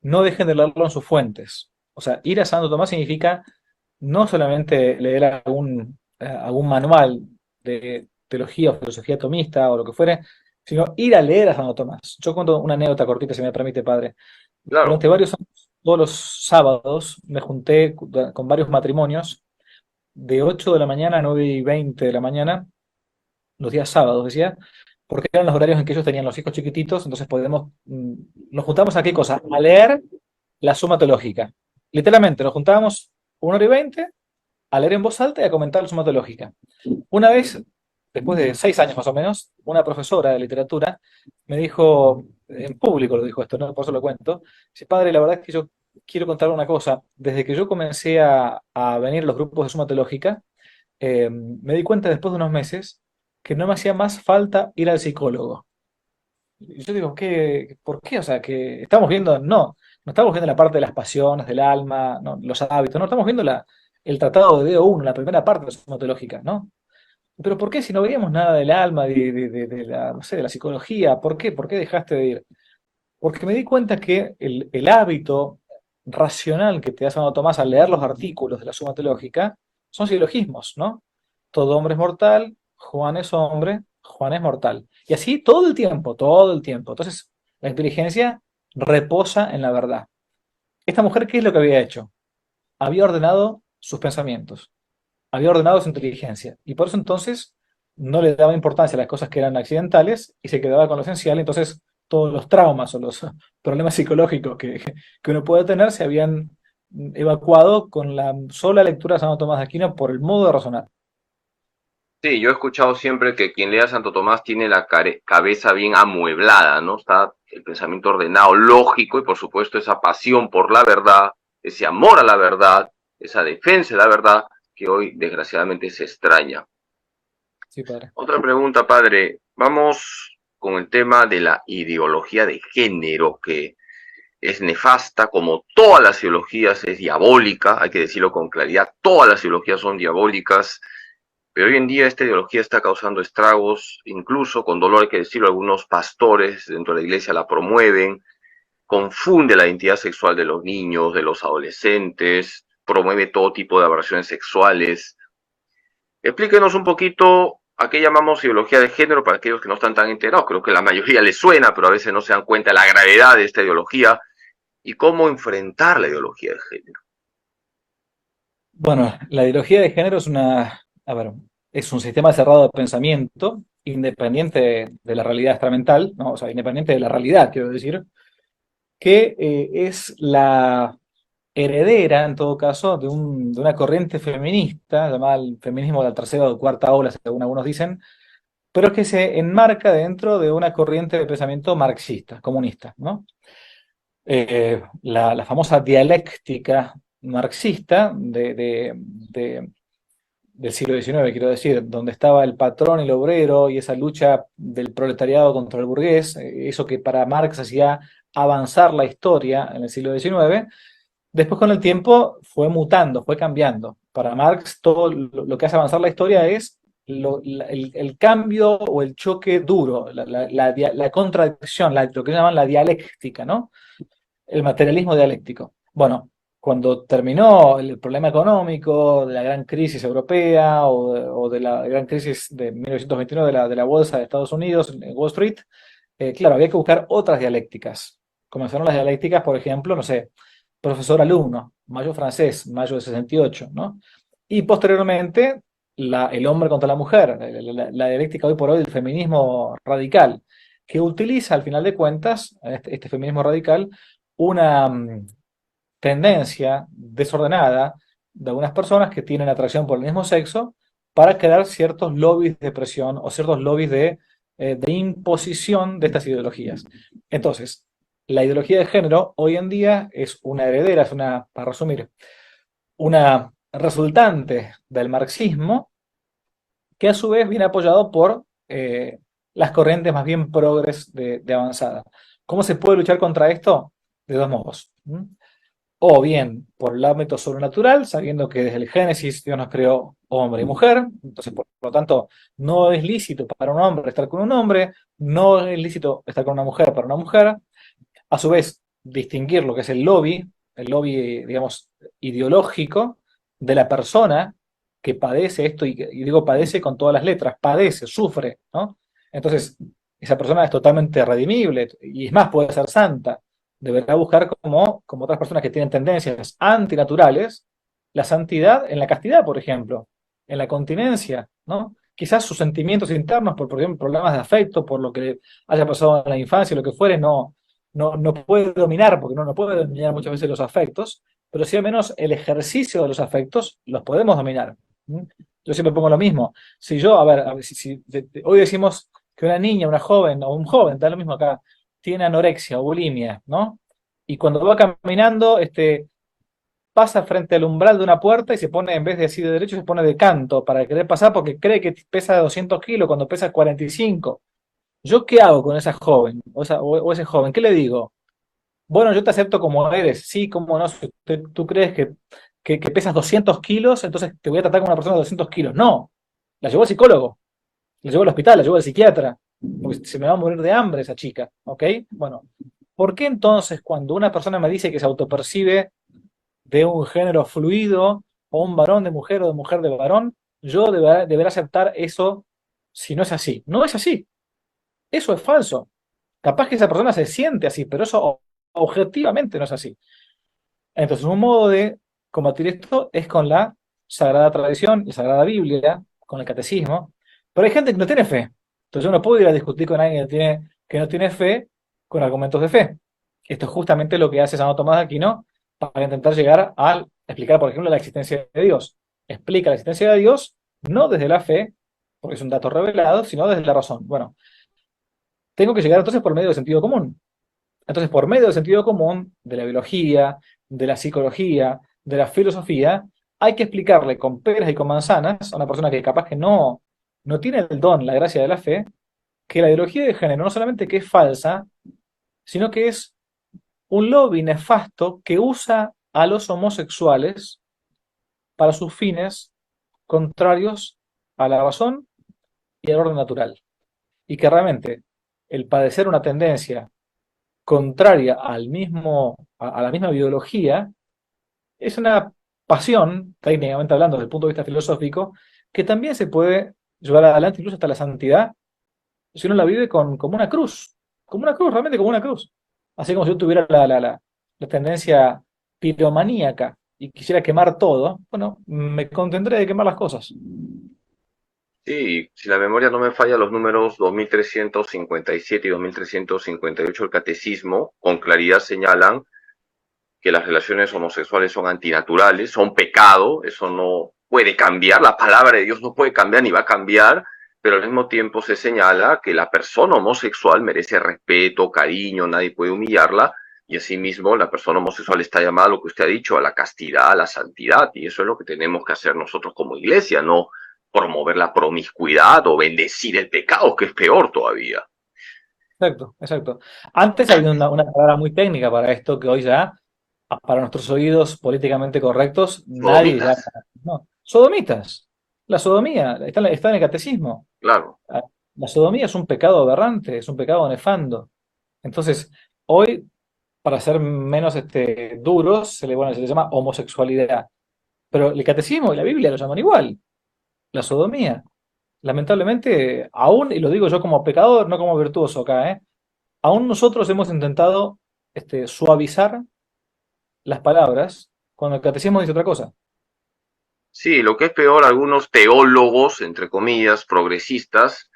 B: no dejen de leerlo en sus fuentes. O sea, ir a Santo Tomás significa no solamente leer algún manual de teología o filosofía tomista o lo que fuere, sino ir a leer a Santo Tomás. Yo cuento una anécdota cortita, si me permite, padre.
A: Claro.
B: Durante varios años, todos los sábados, me junté con varios matrimonios de 8 de la mañana a 9:20 de la mañana, los días sábados, decía, porque eran los horarios en que ellos tenían los hijos chiquititos, entonces nos juntamos a qué cosa, a leer la Suma Teológica. Literalmente, nos juntábamos 1 hora y 20 a leer en voz alta y a comentar la Suma Teológica. Una vez, después de 6 años más o menos, una profesora de literatura me dijo, en público lo dijo esto, ¿no? Por eso lo cuento, dice, padre, la verdad es que yo quiero contar una cosa. Desde que yo comencé a venir a los grupos de Suma Teológica, me di cuenta después de unos meses que no me hacía más falta ir al psicólogo. Y yo digo, ¿por qué? O sea, que estamos viendo, no estamos viendo la parte de las pasiones, del alma, no, los hábitos, no, estamos viendo el tratado de Deo 1, la primera parte de la Suma Teológica, ¿no? Pero ¿por qué si no veíamos nada del alma, de la, no sé, de la psicología? ¿Por qué? ¿Por qué dejaste de ir? Porque me di cuenta que el hábito racional que te da Santo Tomás al leer los artículos de la Suma Teológica son silogismos, ¿no? Todo hombre es mortal, Juan es hombre, Juan es mortal. Y así todo el tiempo, todo el tiempo. Entonces, la inteligencia reposa en la verdad. Esta mujer, ¿qué es lo que había hecho? Había ordenado sus pensamientos, había ordenado su inteligencia. Y por eso entonces no le daba importancia a las cosas que eran accidentales y se quedaba con lo esencial. Entonces todos los traumas o los problemas psicológicos que uno puede tener se habían evacuado con la sola lectura de Santo Tomás de Aquino por el modo de razonar.
A: Sí, yo he escuchado siempre que quien lea Santo Tomás tiene la cabeza bien amueblada, ¿no? Está el pensamiento ordenado, lógico y por supuesto esa pasión por la verdad, ese amor a la verdad, esa defensa de la verdad que hoy desgraciadamente se extraña.
B: Sí, padre.
A: Otra pregunta, padre. Vamos con el tema de la ideología de género, que es nefasta, como todas las ideologías, es diabólica, hay que decirlo con claridad, todas las ideologías son diabólicas, pero hoy en día esta ideología está causando estragos, incluso con dolor hay que decirlo, algunos pastores dentro de la iglesia la promueven, confunde la identidad sexual de los niños, de los adolescentes, promueve todo tipo de aberraciones sexuales. Explíquenos un poquito a qué llamamos ideología de género para aquellos que no están tan enterados. Creo que la mayoría les suena, pero a veces no se dan cuenta de la gravedad de esta ideología y cómo enfrentar la ideología de género.
B: Bueno, la ideología de género a ver, es un sistema cerrado de pensamiento independiente de la realidad extramental, ¿no? O sea, independiente de la realidad, quiero decir, que es la heredera, en todo caso, de una corriente feminista, llamada el feminismo de la tercera o cuarta ola, según algunos dicen, pero que se enmarca dentro de una corriente de pensamiento marxista, comunista, ¿no? la famosa dialéctica marxista del siglo XIX, quiero decir, donde estaba el patrón y el obrero y esa lucha del proletariado contra el burgués, eso que para Marx hacía avanzar la historia en el siglo XIX, después con el tiempo fue mutando, fue cambiando. Para Marx todo lo que hace avanzar la historia es el cambio o el choque duro, la contradicción, lo que llaman la dialéctica, ¿no? El materialismo dialéctico. Bueno, cuando terminó el problema económico de la gran crisis europea o de la gran crisis de 1929 de la bolsa de Estados Unidos, en Wall Street, claro, había que buscar otras dialécticas. Comenzaron las dialécticas, por ejemplo, no sé, profesor-alumno, mayo francés, mayo de 68, ¿no? Y posteriormente, el hombre contra la mujer, la dialéctica hoy por hoy del feminismo radical, que utiliza, al final de cuentas, este feminismo radical, una tendencia desordenada de algunas personas que tienen atracción por el mismo sexo para crear ciertos lobbies de presión o ciertos lobbies de imposición de estas ideologías. Entonces, la ideología de género hoy en día es una heredera, es una, para resumir, una resultante del marxismo que a su vez viene apoyado por las corrientes más bien progres de avanzada. ¿Cómo se puede luchar contra esto? De dos modos. O bien por el ámbito sobrenatural, sabiendo que desde el Génesis Dios nos creó hombre y mujer, entonces por lo tanto no es lícito para un hombre estar con un hombre, no es lícito estar con una mujer para una mujer, a su vez distinguir lo que es el lobby, digamos, ideológico de la persona que padece esto, y digo padece con todas las letras, padece, sufre, ¿no? Entonces, esa persona es totalmente redimible, y es más, puede ser santa, deberá buscar como otras personas que tienen tendencias antinaturales, la santidad en la castidad, por ejemplo, en la continencia, ¿no? Quizás sus sentimientos internos, por ejemplo, problemas de afecto, por lo que haya pasado en la infancia, lo que fuere, no puede dominar, porque no puede dominar muchas veces los afectos, pero sí al menos el ejercicio de los afectos los podemos dominar. ¿Mm? Yo siempre pongo lo mismo. Si yo, a ver hoy decimos que una niña, una joven o un joven, da lo mismo acá, tiene anorexia o bulimia, ¿no? Y cuando va caminando, pasa frente al umbral de una puerta y se pone, en vez de así de derecho, se pone de canto para querer pasar porque cree que pesa 200 kilos cuando pesa 45. ¿Yo qué hago con esa joven o ese joven? ¿Qué le digo? Bueno, yo te acepto como eres. Sí, cómo no. Si tú crees que pesas 200 kilos, entonces te voy a tratar como una persona de 200 kilos. No. La llevó al psicólogo, la llevó al hospital, la llevó al psiquiatra, porque se me va a morir de hambre esa chica. ¿Ok? Bueno, ¿por qué entonces cuando una persona me dice que se autopercibe de un género fluido, o un varón de mujer o de mujer de varón, yo deberá aceptar eso si no es así? No es así. Eso es falso. Capaz que esa persona se siente así, pero eso objetivamente no es así. Entonces, un modo de combatir esto es con la Sagrada Tradición, la Sagrada Biblia, con el Catecismo. Pero hay gente que no tiene fe. Entonces, yo no puedo ir a discutir con alguien que no tiene fe con argumentos de fe. Esto es justamente lo que hace Santo Tomás de Aquino para intentar llegar a explicar, por ejemplo, la existencia de Dios. Explica la existencia de Dios no desde la fe, porque es un dato revelado, sino desde la razón. Bueno, tengo que llegar entonces por medio del sentido común. Entonces, por medio del sentido común, de la biología, de la psicología, de la filosofía, hay que explicarle con peras y con manzanas a una persona que capaz que no tiene el don, la gracia de la fe, que la ideología de género no solamente que es falsa, sino que es un lobby nefasto que usa a los homosexuales para sus fines contrarios a la razón y al orden natural. Y que realmente el padecer una tendencia contraria a la misma biología, es una pasión, técnicamente hablando, desde el punto de vista filosófico, que también se puede llevar adelante incluso hasta la santidad, si uno la vive como una cruz, realmente como una cruz. Así como si yo tuviera la tendencia piromaníaca y quisiera quemar todo, bueno, me contendré de quemar las cosas.
A: Sí, si la memoria no me falla, los números 2357 y 2358 del Catecismo con claridad señalan que las relaciones homosexuales son antinaturales, son pecado, eso no puede cambiar, la palabra de Dios no puede cambiar ni va a cambiar, pero al mismo tiempo se señala que la persona homosexual merece respeto, cariño, nadie puede humillarla, Y asimismo, la persona homosexual está llamada a lo que usted ha dicho, a la castidad, a la santidad. Y eso es lo que tenemos que hacer nosotros como iglesia, no promover la promiscuidad o bendecir el pecado, que es peor todavía.
B: Exacto, exacto. Antes había una palabra muy técnica para esto que hoy ya, para nuestros oídos políticamente correctos, nadie ya...
A: Sodomitas,
B: No, sodomitas. La sodomía está en el catecismo.
A: claro.
B: Ah, la sodomía es un pecado aberrante, es un pecado nefando. Entonces, hoy, para ser menos duros, bueno, se le llama homosexualidad. Pero el catecismo y la Biblia lo llaman igual, la sodomía. Lamentablemente, aún, y lo digo yo como pecador, no como virtuoso acá, aún nosotros hemos intentado suavizar las palabras cuando el catecismo dice otra cosa.
A: Sí, lo que es peor, algunos teólogos, entre comillas, progresistas,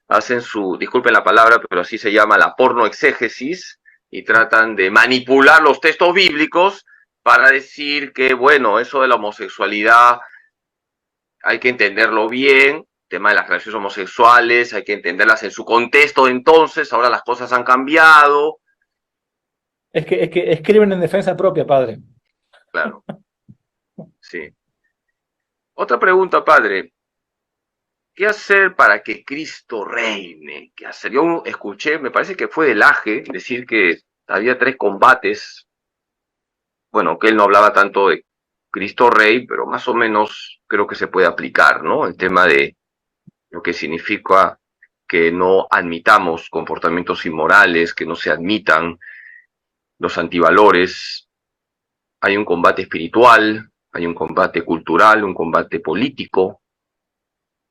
A: hacen su, disculpen la palabra, pero así se llama la pornoexégesis, y tratan de manipular los textos bíblicos para decir que, bueno, eso de la homosexualidad hay que entenderlo bien, el tema de las relaciones homosexuales, hay que entenderlas en su contexto entonces, ahora las cosas han cambiado,
B: Es que escriben en defensa propia, padre.
A: claro, sí. Otra pregunta, padre, ¿qué hacer para que Cristo reine? ¿Qué hacer? Yo escuché, me parece que fue del Aje, decir que había tres combates. Bueno, que él no hablaba tanto de Cristo Rey, pero más o menos creo que se puede aplicar, ¿no? El tema de lo que significa que no admitamos comportamientos inmorales, que no se admitan los antivalores. Hay un combate espiritual, hay un combate cultural, un combate político.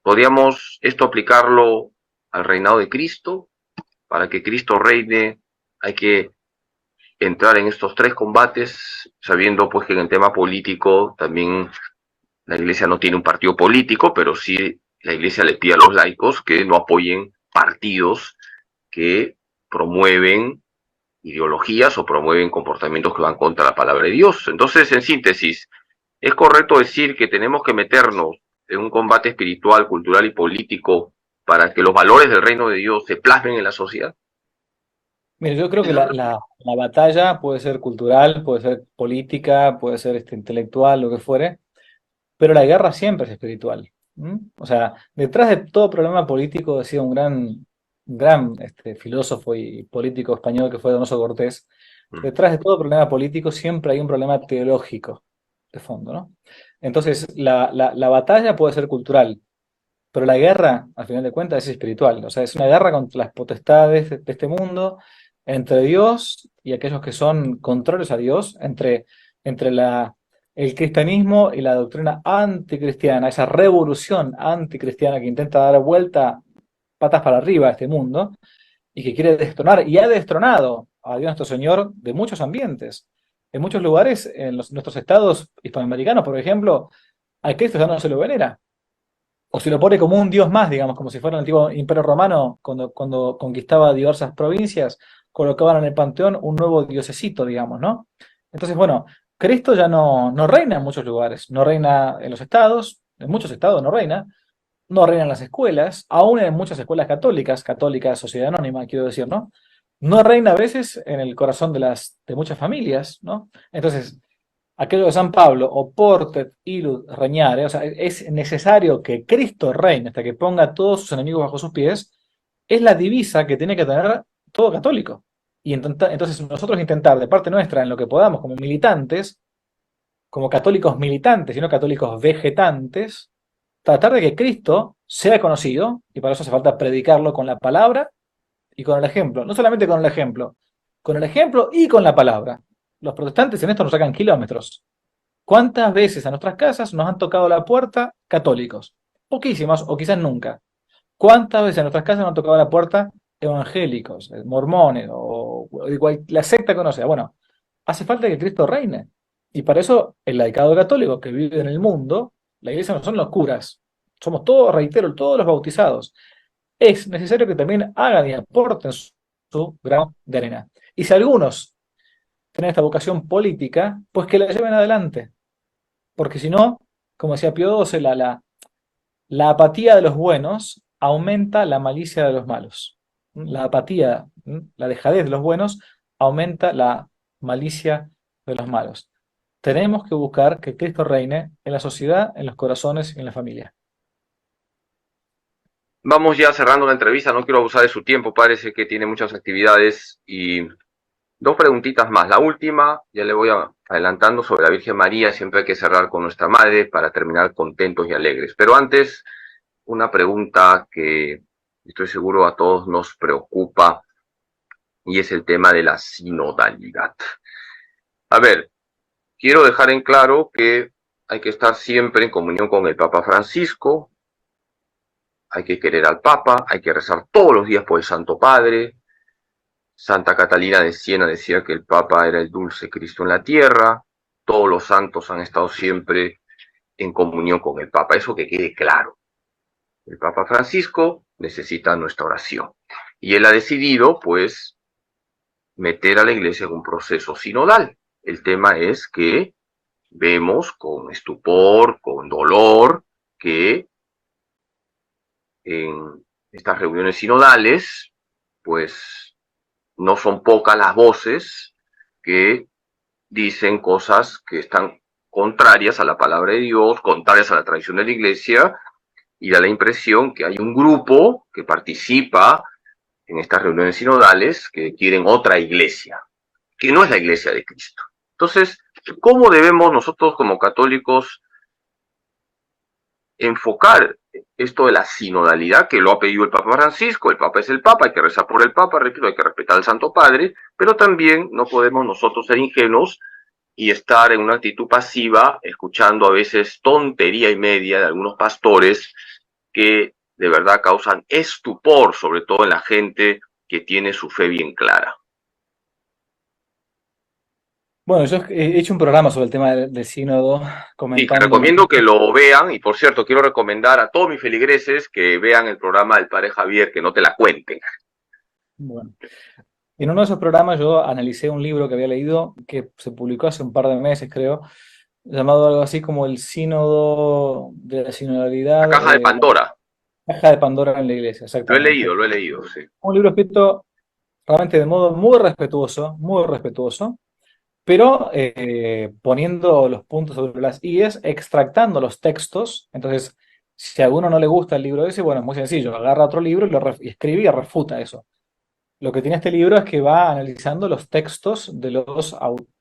A: ¿Podríamos esto aplicarlo al reinado de Cristo? Para que Cristo reine hay que entrar en estos tres combates, sabiendo pues que en el tema político también la iglesia no tiene un partido político, pero sí la iglesia le pide a los laicos que no apoyen partidos que promueven ideologías o promueven comportamientos que van contra la palabra de Dios. Entonces, en síntesis, ¿es correcto decir que tenemos que meternos en un combate espiritual, cultural y político para que los valores del reino de Dios se plasmen en la sociedad?
B: Mire, yo creo que la batalla puede ser cultural, puede ser política, puede ser intelectual, lo que fuere, pero la guerra siempre es espiritual. ¿M? O sea, detrás de todo problema político, decía un gran filósofo y político español que fue Donoso Cortés, detrás de todo problema político siempre hay un problema teológico de fondo, ¿no? Entonces, la batalla puede ser cultural, pero la guerra, al final de cuentas, es espiritual. O sea, es una guerra contra las potestades de este mundo, entre Dios y aquellos que son contrarios a Dios, entre el cristianismo y la doctrina anticristiana, esa revolución anticristiana que intenta dar vuelta patas para arriba a este mundo y que quiere destronar y ha destronado a Dios nuestro Señor de muchos ambientes. En muchos lugares, en nuestros estados hispanoamericanos, por ejemplo, a Cristo ya no se lo venera. O se lo pone como un dios más, digamos, como si fuera el antiguo Imperio Romano, cuando conquistaba diversas provincias, colocaban en el panteón un nuevo diosecito, digamos, ¿no? Entonces, bueno, Cristo ya no reina en muchos lugares, no reina en los estados, en muchos estados no reina en las escuelas, aún en muchas escuelas católicas, sociedad anónima, quiero decir, ¿no? No reina a veces en el corazón de muchas familias, ¿no? Entonces, aquello de San Pablo, oportet illud regnare, o sea, es necesario que Cristo reine hasta que ponga a todos sus enemigos bajo sus pies, es la divisa que tiene que tener todo católico. Y entonces nosotros intentar de parte nuestra, en lo que podamos, como militantes, como católicos militantes y no católicos vegetantes, tratar de que Cristo sea conocido, y para eso hace falta predicarlo con la palabra y con el ejemplo. No solamente con el ejemplo y con la palabra. Los protestantes en esto nos sacan kilómetros. ¿Cuántas veces a nuestras casas nos han tocado la puerta católicos? Poquísimas o quizás nunca. ¿Cuántas veces a nuestras casas nos han tocado la puerta evangélicos, mormones o igual, la secta que no sea? Bueno, hace falta que Cristo reine. Y para eso el laicado católico que vive en el mundo, la iglesia no son los curas, somos todos, reitero, todos los bautizados. Es necesario que también hagan y aporten su grano de arena. Y si algunos tienen esta vocación política, pues que la lleven adelante. Porque si no, como decía Pío XII, la apatía de los buenos aumenta la malicia de los malos. La apatía, la dejadez de los buenos aumenta la malicia de los malos. Tenemos que buscar que Cristo reine en la sociedad, en los corazones y en la familia.
A: Vamos ya cerrando la entrevista, no quiero abusar de su tiempo, parece que tiene muchas actividades y dos preguntitas más. La última, ya le voy adelantando sobre la Virgen María, siempre hay que cerrar con nuestra Madre para terminar contentos y alegres. Pero antes, una pregunta que estoy seguro a todos nos preocupa y es el tema de la sinodalidad. A ver, quiero dejar en claro que hay que estar siempre en comunión con el Papa Francisco, hay que querer al Papa, hay que rezar todos los días por el Santo Padre. Santa Catalina de Siena decía que el Papa era el dulce Cristo en la tierra. Todos los santos han estado siempre en comunión con el Papa. Eso que quede claro. El Papa Francisco necesita nuestra oración. Y él ha decidido, pues, meter a la Iglesia en un proceso sinodal. El tema es que vemos con estupor, con dolor, que en estas reuniones sinodales, pues no son pocas las voces que dicen cosas que están contrarias a la palabra de Dios, contrarias a la tradición de la Iglesia, y da la impresión que hay un grupo que participa en estas reuniones sinodales que quieren otra iglesia, que no es la iglesia de Cristo. Entonces, ¿cómo debemos nosotros como católicos enfocar esto de la sinodalidad que lo ha pedido el Papa Francisco? El Papa es el Papa, hay que rezar por el Papa, repito, hay que respetar al Santo Padre, pero también no podemos nosotros ser ingenuos y estar en una actitud pasiva, escuchando a veces tontería y media de algunos pastores que de verdad causan estupor, sobre todo en la gente que tiene su fe bien clara.
B: Bueno, yo he hecho un programa sobre el tema del sínodo,
A: Sí, te
B: comentando
A: recomiendo que lo vean, y por cierto, quiero recomendar a todos mis feligreses que vean el programa del Padre Javier, que no te la cuenten.
B: bueno, en uno de esos programas yo analicé un libro que había leído que se publicó hace un par de meses, creo, llamado algo así como el Sínodo de la
A: La
B: Sinodalidad,
A: caja de Pandora,
B: la caja de Pandora en la Iglesia, exactamente.
A: lo he leído, sí.
B: Un libro escrito realmente de modo muy respetuoso, pero poniendo los puntos sobre las IES, extractando los textos. Entonces, si a alguno no le gusta el libro ese, bueno, es muy sencillo, agarra otro libro y escribe y refuta eso. Lo que tiene este libro es que va analizando los textos de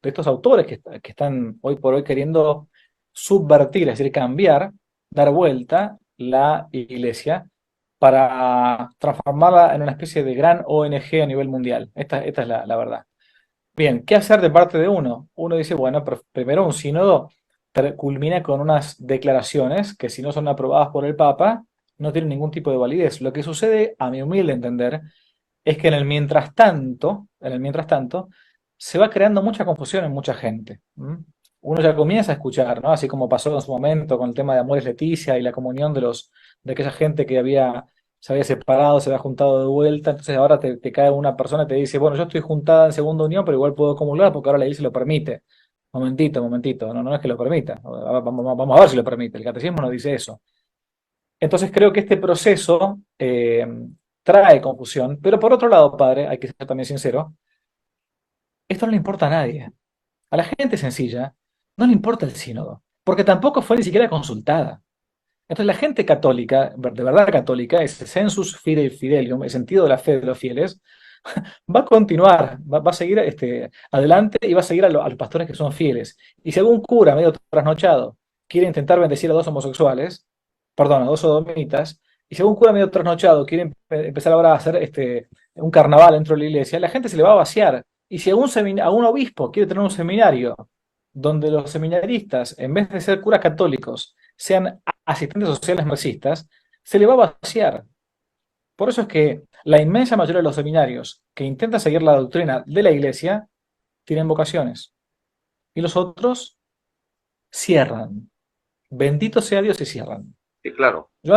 B: estos autores que están hoy por hoy queriendo subvertir, es decir, cambiar, dar vuelta la iglesia para transformarla en una especie de gran ONG a nivel mundial. Esta es la verdad. Bien, ¿qué hacer de parte de uno? Uno dice, bueno, primero un sínodo culmina con unas declaraciones que si no son aprobadas por el Papa, no tienen ningún tipo de validez. Lo que sucede, a mi humilde entender, es que en el mientras tanto, se va creando mucha confusión en mucha gente. Uno ya comienza a escuchar, ¿no? Así como pasó en su momento con el tema de Amores Leticia y la comunión de aquella gente que se había separado, se había juntado de vuelta. Entonces ahora te cae una persona y te dice, bueno, yo estoy juntada en segunda unión, pero igual puedo comulgar porque ahora la iglesia lo permite. Momentito, no es que lo permita. Vamos a ver si lo permite. El catecismo no dice eso. Entonces creo que este proceso trae confusión, pero por otro lado, padre, hay que ser también sincero, esto no le importa a nadie. A la gente sencilla no le importa el sínodo, porque tampoco fue ni siquiera consultada. Entonces la gente católica, de verdad católica, ese sensus fidelium, el sentido de la fe de los fieles, va a continuar, va a seguir adelante y va a seguir a los pastores que son fieles. Y si algún cura medio trasnochado quiere intentar bendecir a dos homosexuales, perdón, a dos sodomitas, y si algún cura medio trasnochado quiere empezar ahora a hacer un carnaval dentro de la iglesia, la gente se le va a vaciar. Y si algún obispo quiere tener un seminario donde los seminaristas, en vez de ser curas católicos, sean asistentes sociales marxistas, se le va a vaciar. Por eso es que la inmensa mayoría de los seminarios que intentan seguir la doctrina de la iglesia tienen vocaciones. Y los otros cierran. Bendito sea Dios y cierran.
A: Sí, claro.
B: Yo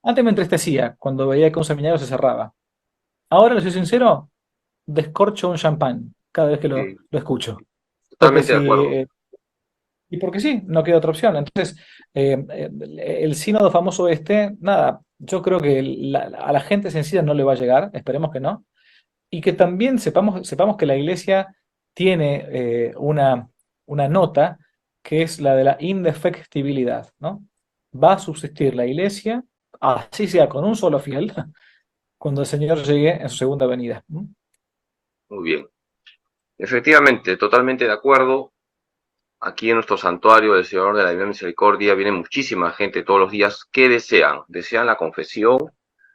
B: antes me entristecía cuando veía que un seminario se cerraba. Ahora, les soy sincero, descorcho un champán cada vez que
A: Sí,
B: lo escucho. Porque
A: totalmente de acuerdo.
B: y porque sí, no queda otra opción. Entonces, el sínodo famoso nada, yo creo que a la gente sencilla no le va a llegar, esperemos que no, y que también sepamos que la iglesia tiene una nota que es la de la indefectibilidad, ¿no? Va a subsistir la iglesia, así sea con un solo fiel, cuando el Señor llegue en su segunda venida.
A: Muy bien. Efectivamente, totalmente de acuerdo. Aquí en nuestro santuario del Señor de la Divina Misericordia viene muchísima gente todos los días. ¿Qué desean? Desean la confesión,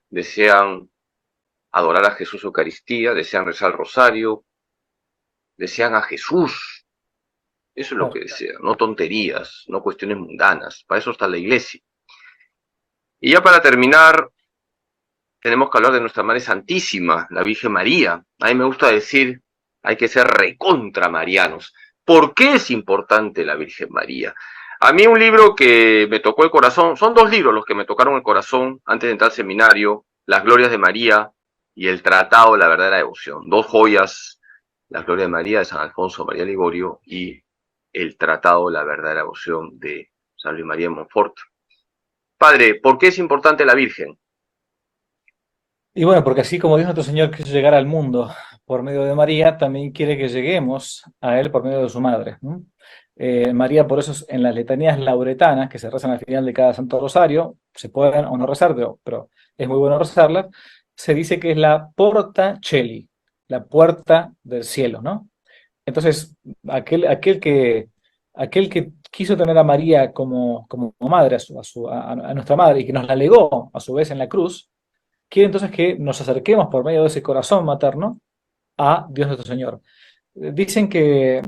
A: desean adorar a Jesús Eucaristía, desean rezar el rosario, desean a Jesús. Eso es lo
B: Claro.
A: que desean, no tonterías, no cuestiones mundanas. Para eso está la iglesia. Y ya para terminar, tenemos que hablar de nuestra Madre Santísima, la Virgen María. A mí me gusta decir, hay que ser recontra marianos. ¿Por qué es importante la Virgen María? A mí un libro que me tocó el corazón, son dos libros los que me tocaron el corazón antes de entrar al seminario, Las Glorias de María y el Tratado de la Verdadera Devoción. Dos joyas, Las Glorias de María de San Alfonso María Ligorio y el Tratado de la Verdadera Devoción de San Luis María de Montfort. Padre, ¿por qué es importante la Virgen?
B: Y bueno, porque así como Dios nuestro Señor quiso llegar al mundo por medio de María, también quiere que lleguemos a Él por medio de su madre. María, por eso en las letanías lauretanas, que se rezan al final de cada Santo Rosario, se pueden o no rezar, pero es muy bueno rezarlas, se dice que es la porta cheli, la puerta del cielo, ¿no? Entonces, aquel que quiso tener a María como madre, a nuestra madre, y que nos la legó a su vez en la cruz, quiere entonces que nos acerquemos por medio de ese corazón materno a Dios nuestro Señor. Dicen que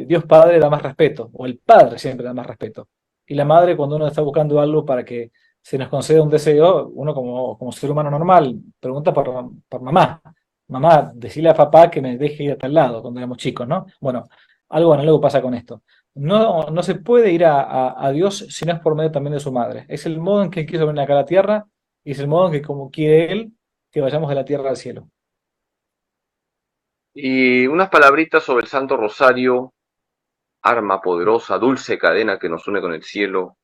B: Dios Padre da más respeto, o el Padre siempre da más respeto. Y la madre, cuando uno está buscando algo para que se nos conceda un deseo, uno como ser humano normal pregunta por mamá. Mamá, decirle a papá que me deje ir a tal lado cuando éramos chicos, ¿no? Bueno, algo análogo pasa con esto. No se puede ir a Dios si no es por medio también de su madre. Es el modo en que Él quiso venir acá a la tierra y es el modo en que como quiere Él que vayamos de la tierra al cielo.
A: Y unas palabritas sobre el Santo Rosario, arma poderosa, dulce cadena que nos une con el cielo.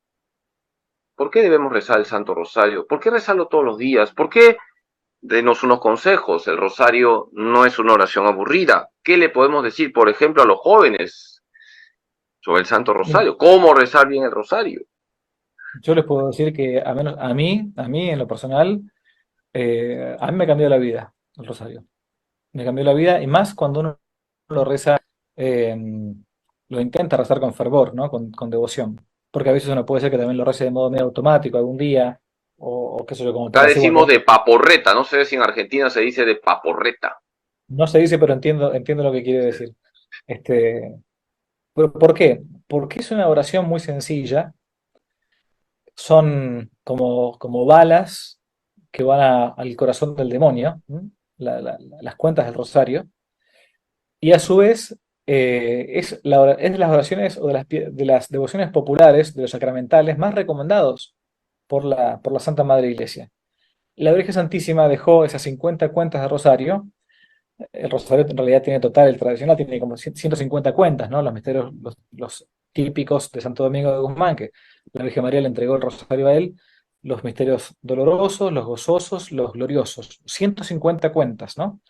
A: ¿Por qué debemos rezar el Santo Rosario? ¿Por qué rezarlo todos los días? ¿Por qué? Denos unos consejos. El rosario no es una oración aburrida. ¿Qué le podemos decir, por ejemplo, a los jóvenes sobre el Santo
B: Mira,
A: Rosario? ¿Cómo rezar bien el rosario?
B: yo les puedo decir que a menos a mí en lo personal, a mí me cambió la vida el rosario. Me cambió la vida y más cuando uno lo reza, eh, lo intenta rezar con fervor, ¿no? Con devoción. Porque a veces uno puede ser que también lo rece de modo medio automático algún día, o qué sé yo, como te
A: Acá
B: pasé vos.
A: decimos de paporreta, no sé si en Argentina se dice de paporreta.
B: No se dice, pero entiendo lo que quiere decir. Este, ¿por qué? Porque es una oración muy sencilla, son como balas que van al corazón del demonio, ¿m? Las cuentas del rosario, y a su vez es de las oraciones o de las devociones populares, de los sacramentales más recomendados por la Santa Madre Iglesia. La Virgen Santísima dejó esas 50 cuentas de rosario. El rosario en realidad tiene total, el tradicional tiene como 150 cuentas, ¿no? Los misterios, los típicos de Santo Domingo de Guzmán, que la Virgen María le entregó el rosario a él, los misterios dolorosos, los gozosos, los gloriosos. 150 cuentas, ¿no?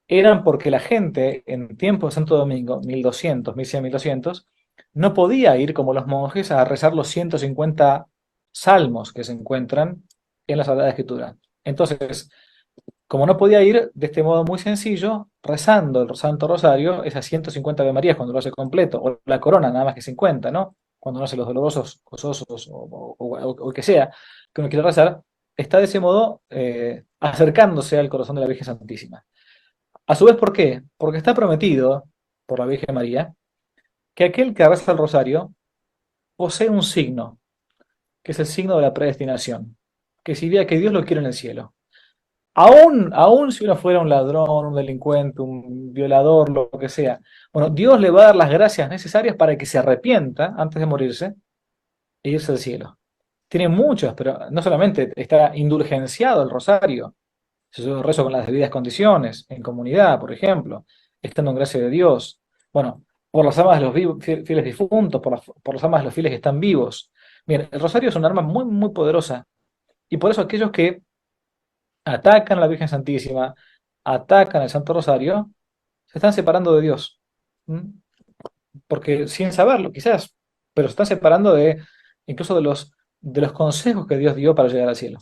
B: Eran porque la gente en tiempo de Santo Domingo, 1200, 1100, 1200, no podía ir como los monjes a rezar los 150 salmos que se encuentran en la Sagrada Escritura. Entonces, como no podía ir de este modo muy sencillo, rezando el Santo Rosario, esas 150 Ave Marías cuando lo hace completo, o la corona nada más que 50, ¿no? Cuando no hace los dolorosos, gozosos o que sea que uno quiera rezar, está de ese modo acercándose al corazón de la Virgen Santísima. A su vez, ¿por qué? Porque está prometido por la Virgen María que aquel que reza el Rosario posee un signo, que es el signo de la predestinación, que significa que Dios lo quiere en el cielo. Aún si uno fuera un ladrón, un delincuente, un violador, lo que sea, bueno, Dios le va a dar las gracias necesarias para que se arrepienta antes de morirse e irse al cielo. Tiene muchas, pero no solamente está indulgenciado el rosario, si yo rezo con las debidas condiciones, en comunidad, por ejemplo, estando en gracia de Dios, bueno, por las almas de los fieles difuntos, por las almas de los fieles que están vivos. Bien, el rosario es un arma muy, muy poderosa y por eso aquellos que atacan a la Virgen Santísima, atacan al Santo Rosario, Se están separando de Dios. ¿Mm? Porque sin saberlo, quizás, pero se están separando de incluso de los consejos que Dios dio para llegar al cielo.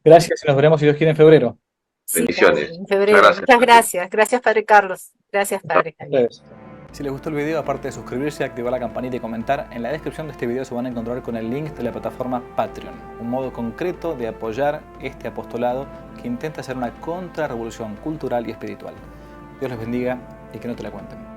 B: Gracias y nos veremos si Dios quiere en febrero.
C: Sí,
A: Bendiciones.
C: en
A: Muchas
C: febrero.
A: gracias,
C: Muchas
A: Martín.
C: gracias. Gracias, Padre Carlos. Gracias, Padre Javier.
B: Ustedes. Si les gustó el video, aparte de suscribirse, activar la campanita y comentar, en la descripción de este video se van a encontrar con el link de la plataforma Patreon, un modo concreto de apoyar este apostolado que intenta hacer una contrarrevolución cultural y espiritual. Dios los bendiga y que no te la cuenten.